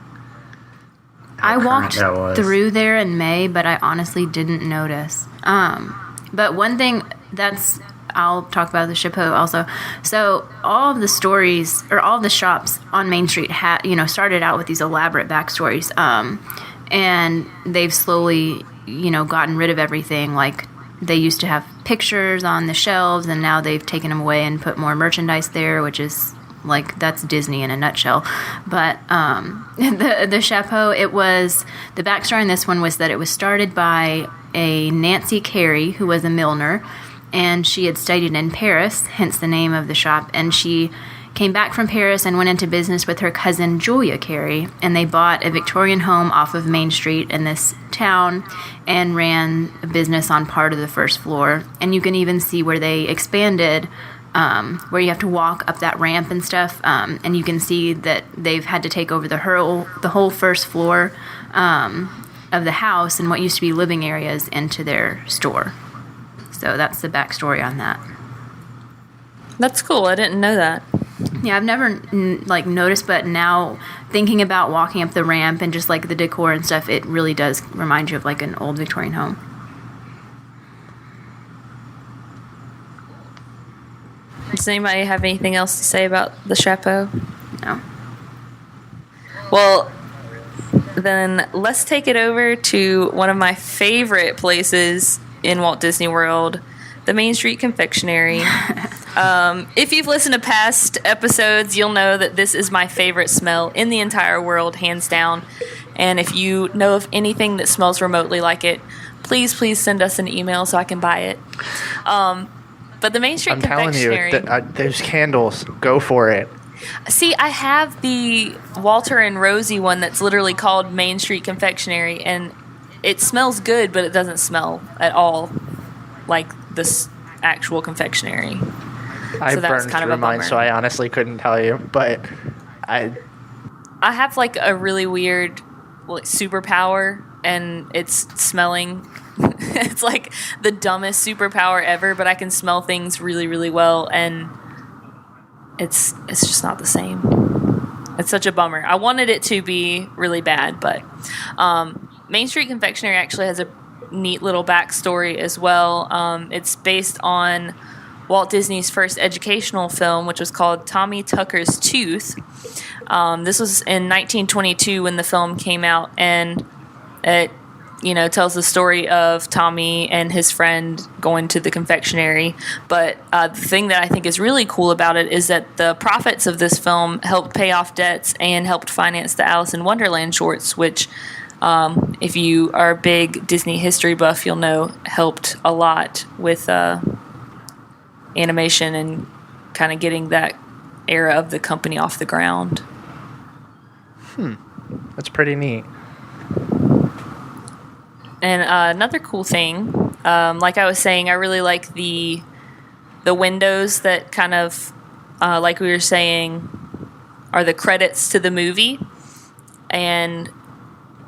I current walked that was. through there in May, but I honestly didn't notice. But one thing I'll talk about the Chapeau also. So all of the stories, or all of the shops on Main Street started out with these elaborate backstories. And they've slowly, gotten rid of everything. Like, they used to have pictures on the shelves, and now they've taken them away and put more merchandise there, which is, like, that's Disney in a nutshell. But the Chapeau, the backstory in this one was that it was started by a Nancy Carey, who was a milliner, and she had studied in Paris, hence the name of the shop, and she came back from Paris and went into business with her cousin Julia Carey, and they bought a Victorian home off of Main Street in this town and ran a business on part of the first floor. And you can even see where they expanded, where you have to walk up that ramp and stuff, and you can see that they've had to take over the whole first floor of the house and what used to be living areas into their store. So that's the backstory on that. That's cool. I didn't know that. Yeah, I've never noticed, but now thinking about walking up the ramp and just like the decor and stuff, it really does remind you of like an old Victorian home. Does anybody have anything else to say about the Chapeau? No. Well, then let's take it over to one of my favorite places in Walt Disney World, the Main Street Confectionery. If you've listened to past episodes, you'll know that this is my favorite smell in the entire world, hands down. And if you know of anything that smells remotely like it, please send us an email so I can buy it. But the Main Street I'm telling you, Confectionery... those candles, go for it. See, I have the Walter and Rosie one that's literally called Main Street Confectionery, and it smells good, but it doesn't smell at all like this actual confectionery. I that was burned kind of through a mine, bummer. so I honestly couldn't tell you. But I have like a really weird superpower, and it's smelling. It's like the dumbest superpower ever, but I can smell things really, really well, and it's just not the same. It's such a bummer. I wanted it to be really bad, but Main Street Confectionery actually has a neat little backstory as well. It's based on Walt Disney's first educational film, which was called Tommy Tucker's Tooth. This was in 1922 when the film came out, and it tells the story of Tommy and his friend going to the confectionery. But the thing that I think is really cool about it is that the profits of this film helped pay off debts and helped finance the Alice in Wonderland shorts, which, if you are a big Disney history buff, you'll know helped a lot with animation and kind of getting that era of the company off the ground. That's pretty neat. And another cool thing, like I was saying, I really like the windows that kind of, like we were saying, are the credits to the movie. And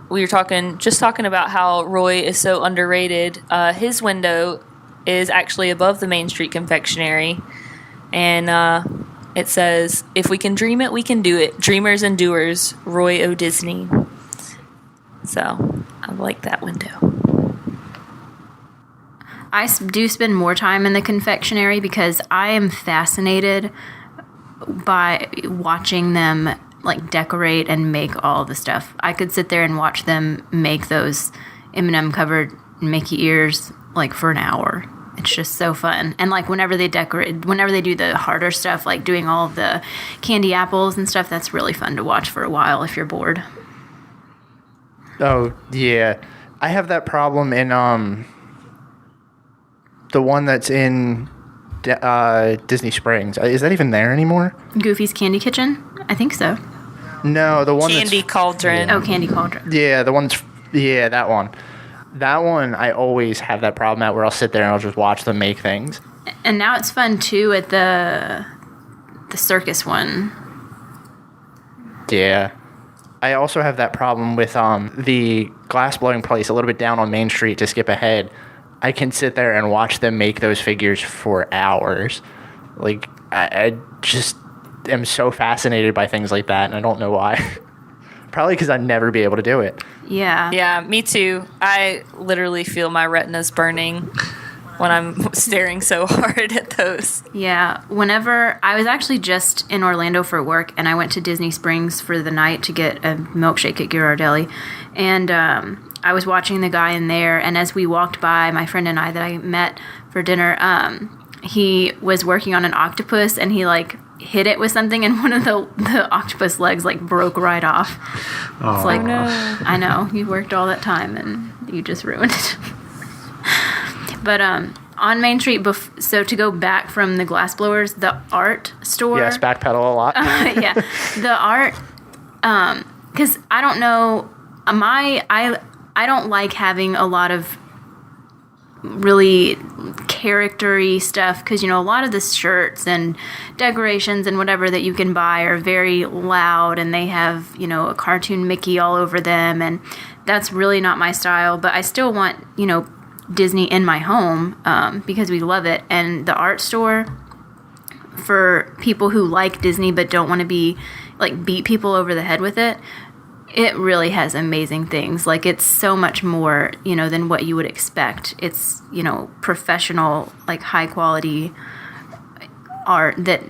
we were talking about how Roy is so underrated. His window is actually above the Main Street Confectionery, and it says, "If we can dream it, we can do it. Dreamers and doers, Roy O. Disney." So I like that window. I do spend more time in the confectionery because I am fascinated by watching them like decorate and make all the stuff. I could sit there and watch them make those M&M covered Mickey ears like for an hour. It's just so fun. And like whenever they do the harder stuff, like doing all of the candy apples and stuff, that's really fun to watch for a while if you're bored. Oh, yeah. I have that problem in the one that's in Disney Springs. Is that even there anymore? Goofy's Candy Kitchen? I think so. No, the one Candy Cauldron. Oh, Candy Cauldron. Yeah, that one. That one, I always have that problem at where I'll sit there and I'll just watch them make things. And now it's fun too at the circus one. Yeah. I also have that problem with the glass blowing place a little bit down on Main Street, to skip ahead. I can sit there and watch them make those figures for hours. Like, I just am so fascinated by things like that, and I don't know why. Probably because I'd never be able to do it. Yeah. Yeah, me too. I literally feel my retinas burning when I'm staring so hard at those. Yeah. Whenever I was actually just in Orlando for work, and I went to Disney Springs for the night to get a milkshake at Ghirardelli, and I was watching the guy in there, and as we walked by, my friend and I that I met for dinner, he was working on an octopus, and he like hit it with something, and one of the octopus legs like broke right off. Oh. It's like, no. I know, you worked all that time and you just ruined it. But on Main Street, so to go back from the glass blowers, the art store. Yes, backpedal a lot. Yeah, the art. Because I don't know, I don't like having a lot of really character-y stuff, because a lot of the shirts and decorations and whatever that you can buy are very loud, and they have a cartoon Mickey all over them, and that's really not my style. But I still want Disney in my home because we love it. And the art store, for people who like Disney but don't want to be like beat people over the head with it, it really has amazing things. Like, it's so much more, than what you would expect. It's, professional, like, high quality art that,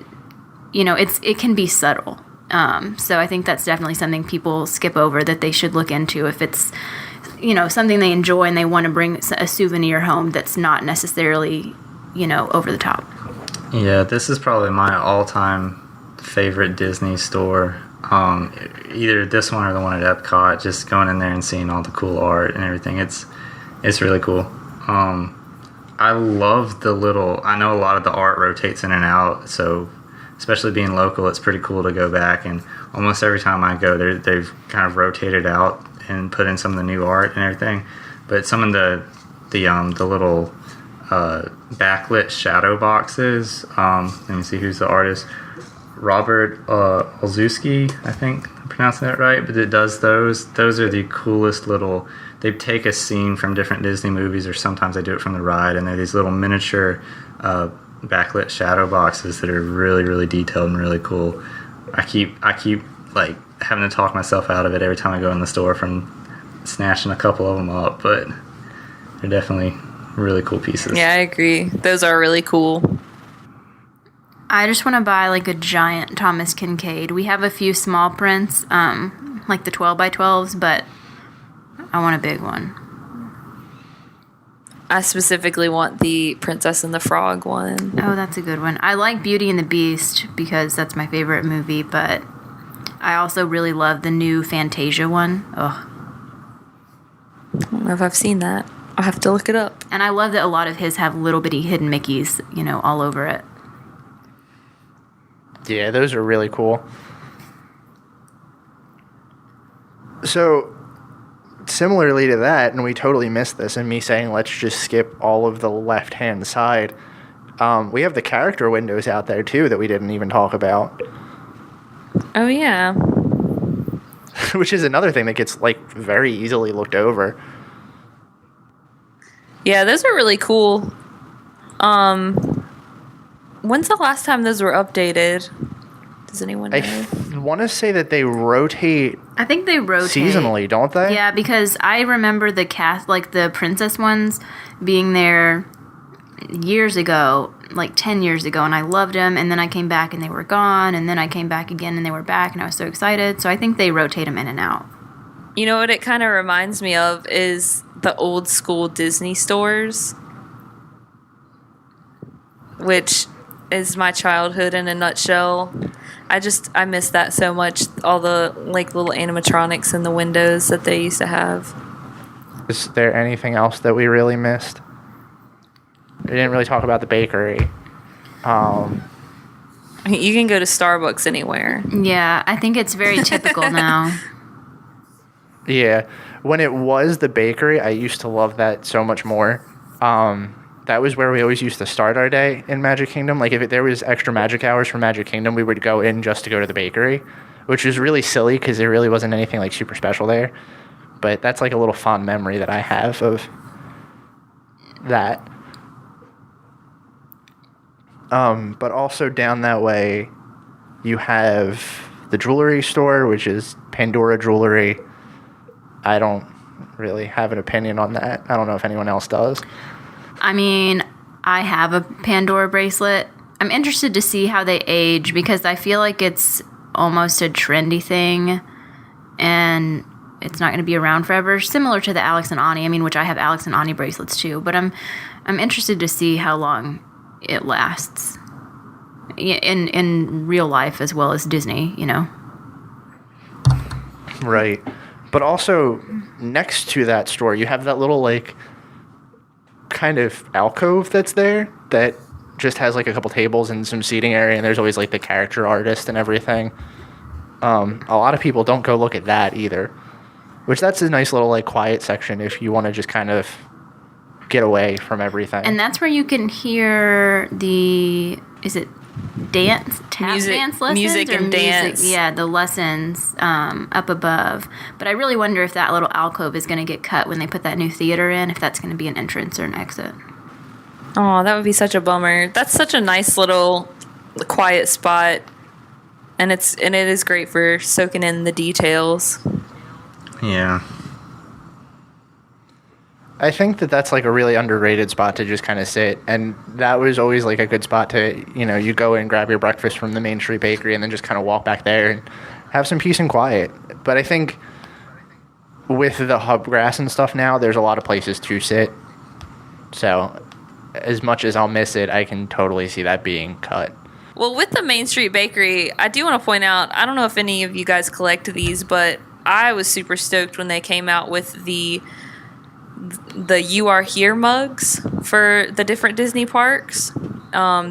it can be subtle. So I think that's definitely something people skip over that they should look into if it's, something they enjoy and they want to bring a souvenir home that's not necessarily, over the top. Yeah, this is probably my all-time favorite Disney store. Either this one or the one at Epcot. Just going in there and seeing all the cool art and everything. It's really cool. I love I know a lot of the art rotates in and out, so especially being local, it's pretty cool to go back, and almost every time I go, they've kind of rotated out and put in some of the new art and everything. But some of the little backlit shadow boxes. Let me see who's the artist. Robert Olszewski, I think I'm pronouncing that right, but it does those. Those are the coolest little. They take a scene from different Disney movies, or sometimes they do it from the ride, and they're these little miniature backlit shadow boxes that are really, really detailed and really cool. I keep like having to talk myself out of it every time I go in the store from snatching a couple of them up, but they're definitely really cool pieces. Yeah, I agree. Those are really cool. I just want to buy like a giant Thomas Kincaid. We have a few small prints, like the 12 by 12s, but I want a big one. I specifically want the Princess and the Frog one. Oh, that's a good one. I like Beauty and the Beast because that's my favorite movie, but I also really love the new Fantasia one. Ugh. I don't know if I've seen that. I'll have to look it up. And I love that a lot of his have little bitty hidden Mickeys, all over it. Yeah, those are really cool. So, similarly to that, and we totally missed this, and me saying let's just skip all of the left-hand side, we have the character windows out there, too, that we didn't even talk about. Oh, yeah. Which is another thing that gets, like, very easily looked over. Yeah, those are really cool. When's the last time those were updated? Does anyone know? I want to say that they rotate I think they rotate seasonally, don't they? Yeah, because I remember the cast, like the princess ones, being there years ago, like 10 years ago, and I loved them. And then I came back and they were gone, and then I came back again and they were back, and I was so excited. So I think they rotate them in and out. You know what it kind of reminds me of is the old school Disney stores, which is my childhood in a nutshell. I miss that so much. All the like little animatronics in the windows that they used to have. Is there anything else that we really missed? We didn't really talk about the bakery. You can go to Starbucks anywhere. Yeah, I think it's very typical now. Yeah. When it was the bakery, I used to love that so much more. That was where we always used to start our day in Magic Kingdom. Like, if there was extra magic hours for Magic Kingdom, we would go in just to go to the bakery, which was really silly because there really wasn't anything, like, super special there. But that's, like, a little fond memory that I have of that. But also down that way, you have the jewelry store, which is Pandora Jewelry. I don't really have an opinion on that. I don't know if anyone else does. I mean, I have a Pandora bracelet. I'm interested to see how they age because I feel like it's almost a trendy thing and it's not going to be around forever. Similar to the Alex and Ani, which I have Alex and Ani bracelets too. But I'm interested to see how long it lasts in real life as well as Disney, you know. Right. But also, next to that store, you have that little, like, kind of alcove that's there that just has, like, a couple tables and some seating area, and there's always, like, the character artist and everything. A lot of people don't go look at that either, which that's a nice little, like, quiet section if you want to just kind of get away from everything. And that's where you can hear the, is it dance, dance lessons? Music and dance. Yeah, the lessons up above. But I really wonder if that little alcove is going to get cut when they put that new theater in, if that's going to be an entrance or an exit. Oh, that would be such a bummer. That's such a nice little quiet spot. And it is great for soaking in the details. Yeah. I think that that's, like, a really underrated spot to just kind of sit, and that was always, like, a good spot to, you know, you go and grab your breakfast from the Main Street Bakery and then just kind of walk back there and have some peace and quiet. But I think with the hub grass and stuff now, there's a lot of places to sit. So as much as I'll miss it, I can totally see that being cut. Well, with the Main Street Bakery, I do want to point out, I don't know if any of you guys collect these, but I was super stoked when they came out with the You Are Here mugs for the different Disney parks.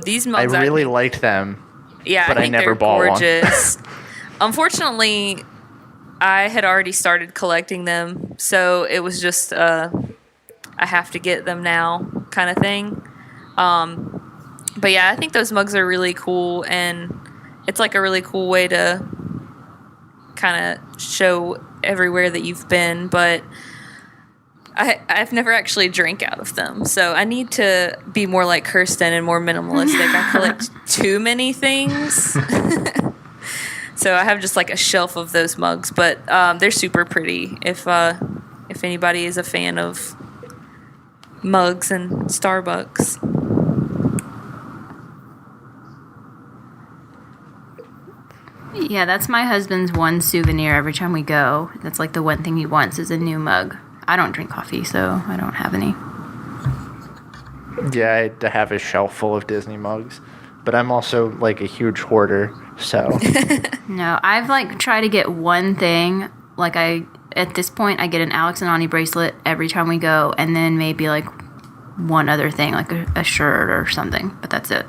These mugs I really liked them. Yeah, but I think never they're bought gorgeous. Unfortunately, I had already started collecting them, so it was just I have to get them now kind of thing. But yeah, I think those mugs are really cool, and it's like a really cool way to kind of show everywhere that you've been, but I've never actually drank out of them, so I need to be more like Kirsten and more minimalistic. I collect too many things. So I have just like a shelf of those mugs, but they're super pretty if anybody is a fan of mugs and Starbucks. Yeah, that's my husband's one souvenir every time we go. That's like the one thing he wants is a new mug. I don't drink coffee, so I don't have any. Yeah, I have a shelf full of Disney mugs, but I'm also like a huge hoarder, so. No, I've like tried to get one thing. Like at this point, I get an Alex and Ani bracelet every time we go, and then maybe like one other thing, like a shirt or something, but that's it.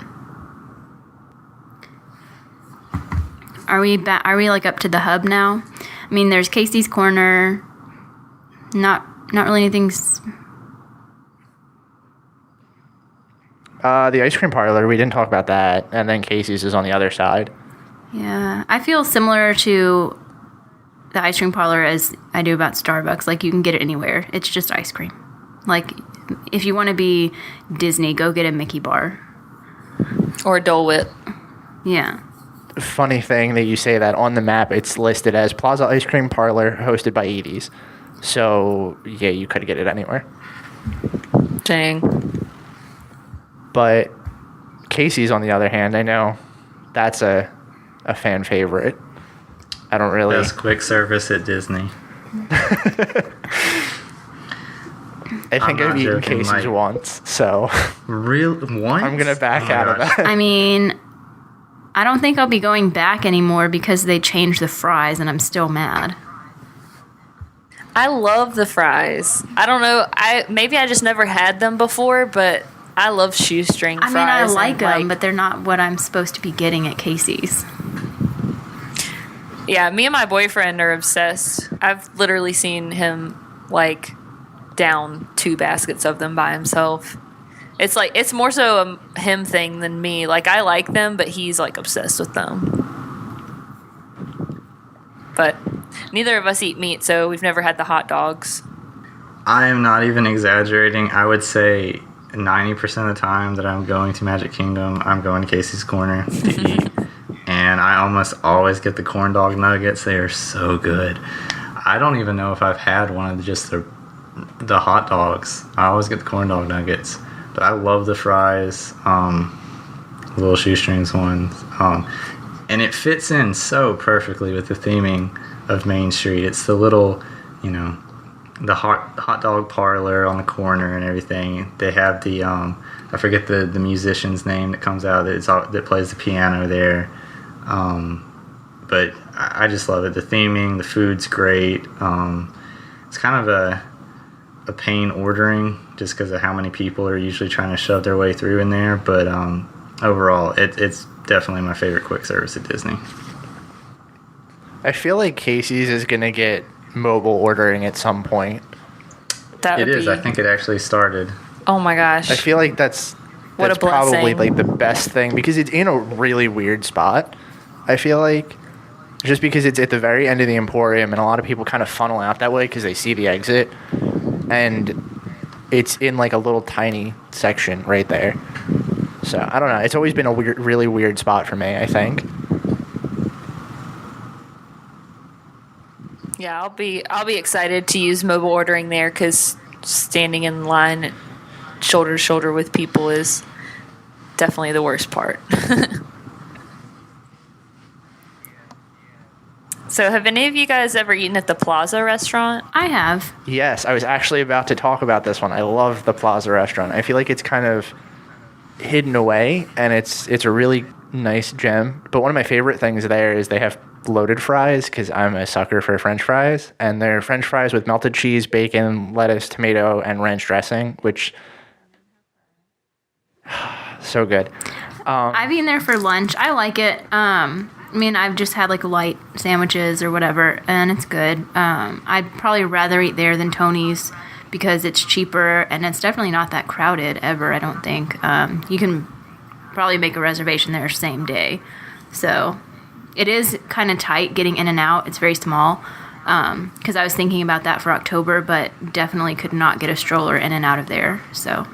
Are we like up to the hub now? I mean, there's Casey's Corner. Not really anything. The ice cream parlor, we didn't talk about that. And then Casey's is on the other side. Yeah, I feel similar to the ice cream parlor as I do about Starbucks. Like, you can get it anywhere. It's just ice cream. Like, if you want to be Disney, go get a Mickey bar. Or Dole Whip. Yeah. Funny thing that you say that on the map, it's listed as Plaza Ice Cream Parlor hosted by Edie's. So, yeah, you could get it anywhere. Dang. But Casey's, on the other hand, I know that's a fan favorite. I don't really... Best quick service at Disney. I think I've eaten joking, Casey's Mike. once, so... Real? What? I'm going to back out of that. I mean, I don't think I'll be going back anymore because they changed the fries and I'm still mad. I love the fries. I don't know. Maybe I just never had them before, but I love shoestring fries. I mean, I like and, them, but they're not what I'm supposed to be getting at Casey's. Yeah, me and my boyfriend are obsessed. I've literally seen him, like, down 2 baskets of them by himself. It's like, it's more so a him thing than me. Like, I like them, but he's, like, obsessed with them. But neither of us eat meat, so we've never had the hot dogs. I am not even exaggerating. I would say 90% of the time that I'm going to Magic Kingdom, I'm going to Casey's Corner to eat. And I almost always get the corn dog nuggets. They are so good. I don't even know if I've had one of just the hot dogs. I always get the corn dog nuggets. But I love the fries, little shoestrings ones. And it fits in so perfectly with the theming of Main Street. It's the little, the hot dog parlor on the corner and everything. They have the, I forget the musician's name that comes out that plays the piano there. But I just love it. The theming, the food's great. It's kind of a pain ordering just because of how many people are usually trying to shove their way through in there. But overall, it's definitely my favorite quick service at Disney. I feel like Casey's is going to get mobile ordering at some point. That It is. I think it actually started. Oh my gosh. I feel like that's What a probably blessing. like the best thing because it's in a really weird spot. I feel like just because it's at the very end of the Emporium and a lot of people kind of funnel out that way because they see the exit, and it's in like a little tiny section right there. So I don't know. It's always been a really weird spot for me, I think. Yeah, I'll be excited to use mobile ordering there because standing in line shoulder to shoulder with people is definitely the worst part. So have any of you guys ever eaten at the Plaza restaurant? I have. Yes, I was actually about to talk about this one. I love the Plaza restaurant. I feel like it's kind of hidden away, and it's a really nice gem. But one of my favorite things there is they have loaded fries because I'm a sucker for French fries, and they're French fries with melted cheese, bacon, lettuce, tomato, and ranch dressing, which so good. I've eaten there for lunch. I like it. I mean, I've just had like light sandwiches or whatever, and it's good. I'd probably rather eat there than Tony's because it's cheaper and it's definitely not that crowded ever, I don't think. You can probably make a reservation there same day. So it is kind of tight getting in and out. It's very small because I was thinking about that for October, but definitely could not get a stroller in and out of there. So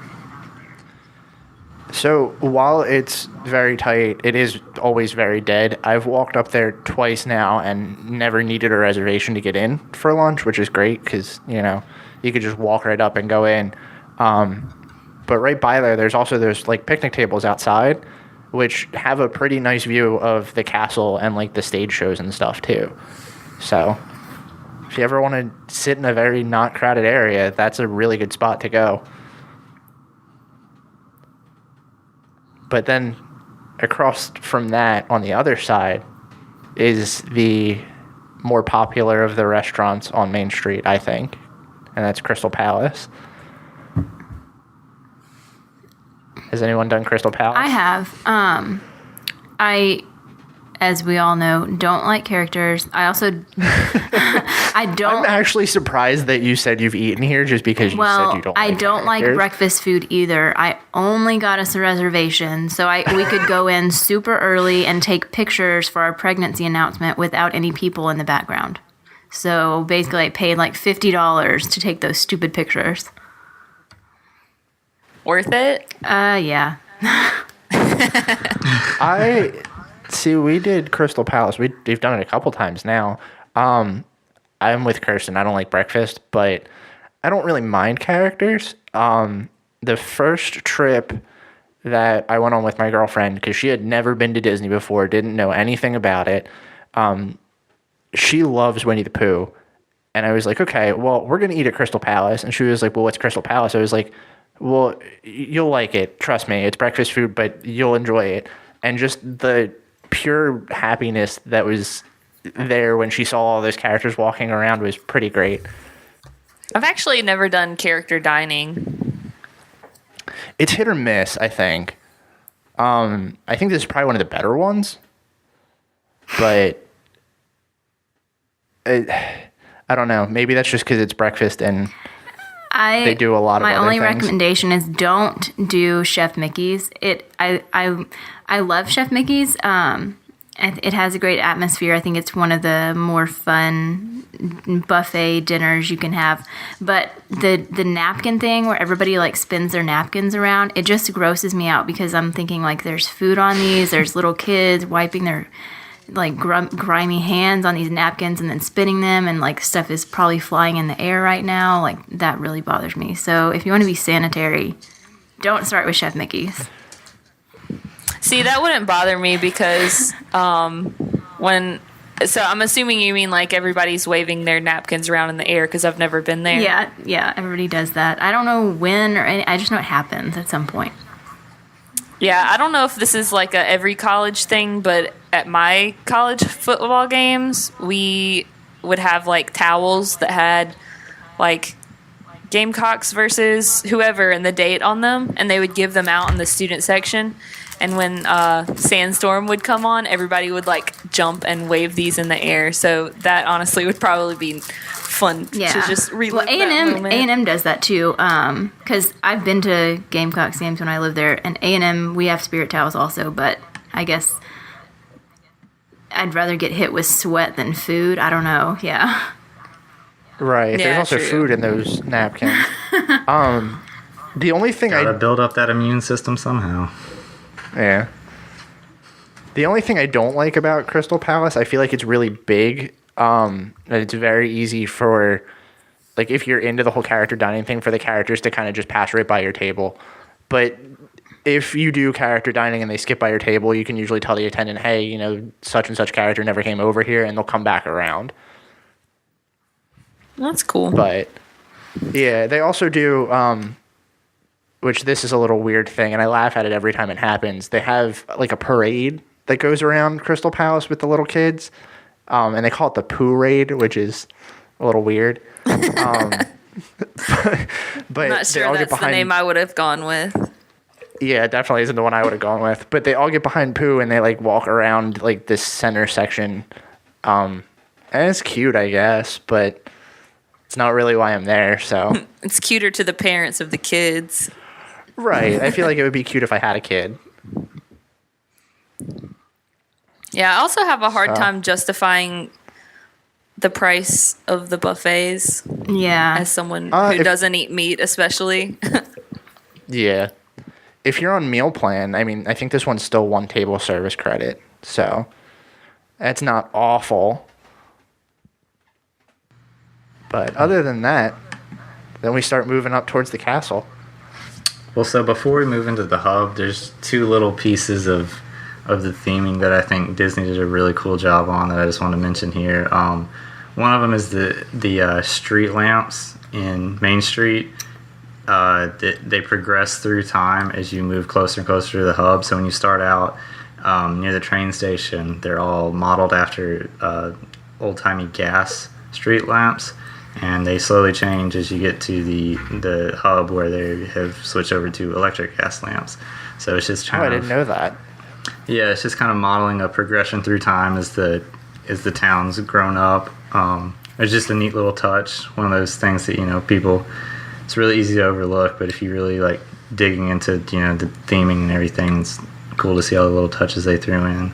while it's very tight, it is always very dead. I've walked up there twice now and never needed a reservation to get in for lunch, which is great because, you could just walk right up and go in. But right by there's like picnic tables outside, which have a pretty nice view of the castle and like the stage shows and stuff too. So if you ever want to sit in a very not crowded area, that's a really good spot to go. But then across from that, on the other side, is the more popular of the restaurants on Main Street, I think. And that's Crystal Palace. Has anyone done Crystal Palace? I have. I as we all know, don't like characters. I also I don't. I'm actually surprised that you said you've eaten here just because you said you don't. I like don't like characters. breakfast food either. I only got us a reservation, so we could go in super early and take pictures for our pregnancy announcement without any people in the background. So basically, I paid like $50 to take those stupid pictures. Worth it? Yeah. We did Crystal Palace. We've done it a couple times now. I'm with Kirsten. I don't like breakfast, but I don't really mind characters. The first trip that I went on with my girlfriend, because she had never been to Disney before, didn't know anything about it. She loves Winnie the Pooh. And I was like, okay, well, we're going to eat at Crystal Palace. And she was like, well, what's Crystal Palace? I was like, well, you'll like it. Trust me. It's breakfast food, but you'll enjoy it. And just the pure happiness that was there when she saw all those characters walking around was pretty great. I've actually never done character dining. It's hit or miss, I think. I think this is probably one of the better ones. But I don't know. Maybe that's just because it's breakfast and they do a lot of other things. My only recommendation is don't do Chef Mickey's. I love Chef Mickey's. It has a great atmosphere. I think it's one of the more fun buffet dinners you can have. But the napkin thing where everybody like spins their napkins around, it just grosses me out because I'm thinking like there's food on these, there's little kids wiping their like grimy hands on these napkins and then spinning them, and like stuff is probably flying in the air right now. Like that really bothers me. So if you want to be sanitary, don't start with Chef Mickey's. See, that wouldn't bother me because so I'm assuming you mean like everybody's waving their napkins around in the air because I've never been there. Yeah, everybody does that. I don't know when or any, I just know it happens at some point. Yeah, I don't know if this is like a every college thing, but at my college football games, we would have like towels that had like Gamecocks versus whoever and the date on them, and they would give them out in the student section. And when Sandstorm would come on, everybody would like jump and wave these in the air. So that honestly would probably be fun to just relive that moment. A&M does that too, because I've been to Gamecocks games when I lived there, and A&M, we have spirit towels also, but I guess I'd rather get hit with sweat than food. I don't know. Yeah. Right. Yeah, There's also true. food in those napkins. The only thing Gotta build up that immune system somehow. Yeah. The only thing I don't like about Crystal Palace, I feel like it's really big. And it's very easy for, like, if you're into the whole character dining thing, for the characters to kind of just pass right by your table. But if you do character dining and they skip by your table, you can usually tell the attendant, hey, you know, such and such character never came over here, and they'll come back around. That's cool. But, yeah, they also do... which this is a little weird thing, and I laugh at it every time it happens. They have like a parade that goes around Crystal Palace with the little kids, and they call it the Pooh Raid, which is a little weird. But I'm not they all sure get that's the behind. name I would have gone with. Yeah, it definitely isn't the one I would have gone with. But they all get behind Pooh and they like walk around like this center section, and it's cute, I guess, but it's not really why I'm there. So It's cuter to the parents of the kids. right, I feel like it would be cute if I had a kid. Yeah, I also have a hard time justifying the price of the buffets Yeah. as someone who doesn't eat meat, especially. Yeah. If you're on meal plan, I mean, I think this one's still one table service credit. So that's not awful. But other than that, then we start moving up towards the castle. Well, so before we move into the hub, there's two little pieces of the theming that I think Disney did a really cool job on that I just want to mention here. One of them is the street lamps in Main Street. They progress through time as you move closer and closer to the hub. So when you start out near the train station, they're all modeled after old-timey gas street lamps. And they slowly change as you get to the hub where they have switched over to electric gas lamps. So it's just Oh, I didn't know that. Yeah, it's just kind of modeling a progression through time as the town's grown up. It's just a neat little touch. One of those things that people. It's really easy to overlook, but if you really like digging into the theming and everything, it's cool to see all the little touches they threw in.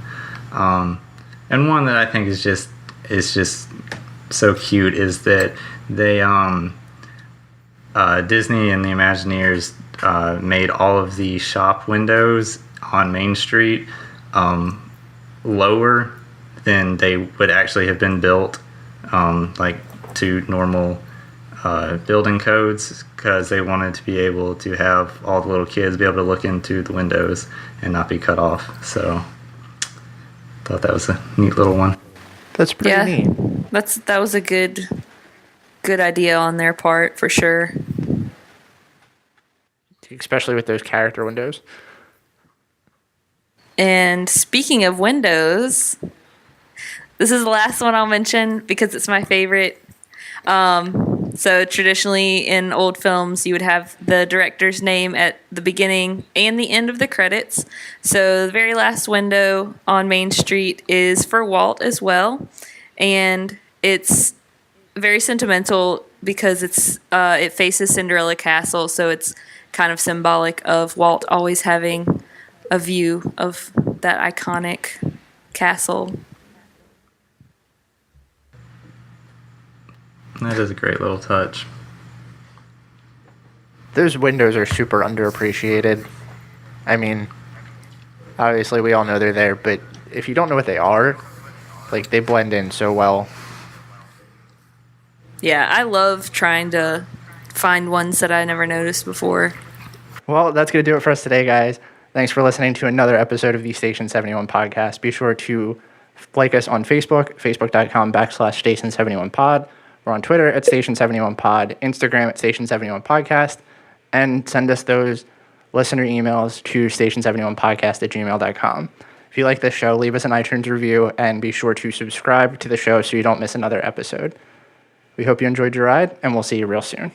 And one that I think is just so cute is that they Disney and the Imagineers made all of the shop windows on Main Street lower than they would actually have been built, like to normal building codes, because they wanted to be able to have all the little kids be able to look into the windows and not be cut off. So thought that was a neat little one. That's pretty neat. That was a good idea on their part for sure. Especially with those character windows. And speaking of windows, this is the last one I'll mention because it's my favorite. So traditionally in old films, you would have the director's name at the beginning and the end of the credits. So the very last window on Main Street is for Walt as well. And it's very sentimental because it faces Cinderella Castle. So it's kind of symbolic of Walt always having a view of that iconic castle. That is a great little touch. Those windows are super underappreciated. I mean, obviously we all know they're there, but if you don't know what they are, like, they blend in so well. Yeah, I love trying to find ones that I never noticed before. Well, that's going to do it for us today, guys. Thanks for listening to another episode of the Station 71 podcast. Be sure to like us on Facebook, facebook.com/Station71pod. We're on Twitter at Station71pod, Instagram at Station71podcast, and send us those listener emails to station71podcast@gmail.com. If you like this show, leave us an iTunes review, and be sure to subscribe to the show so you don't miss another episode. We hope you enjoyed your ride, and we'll see you real soon.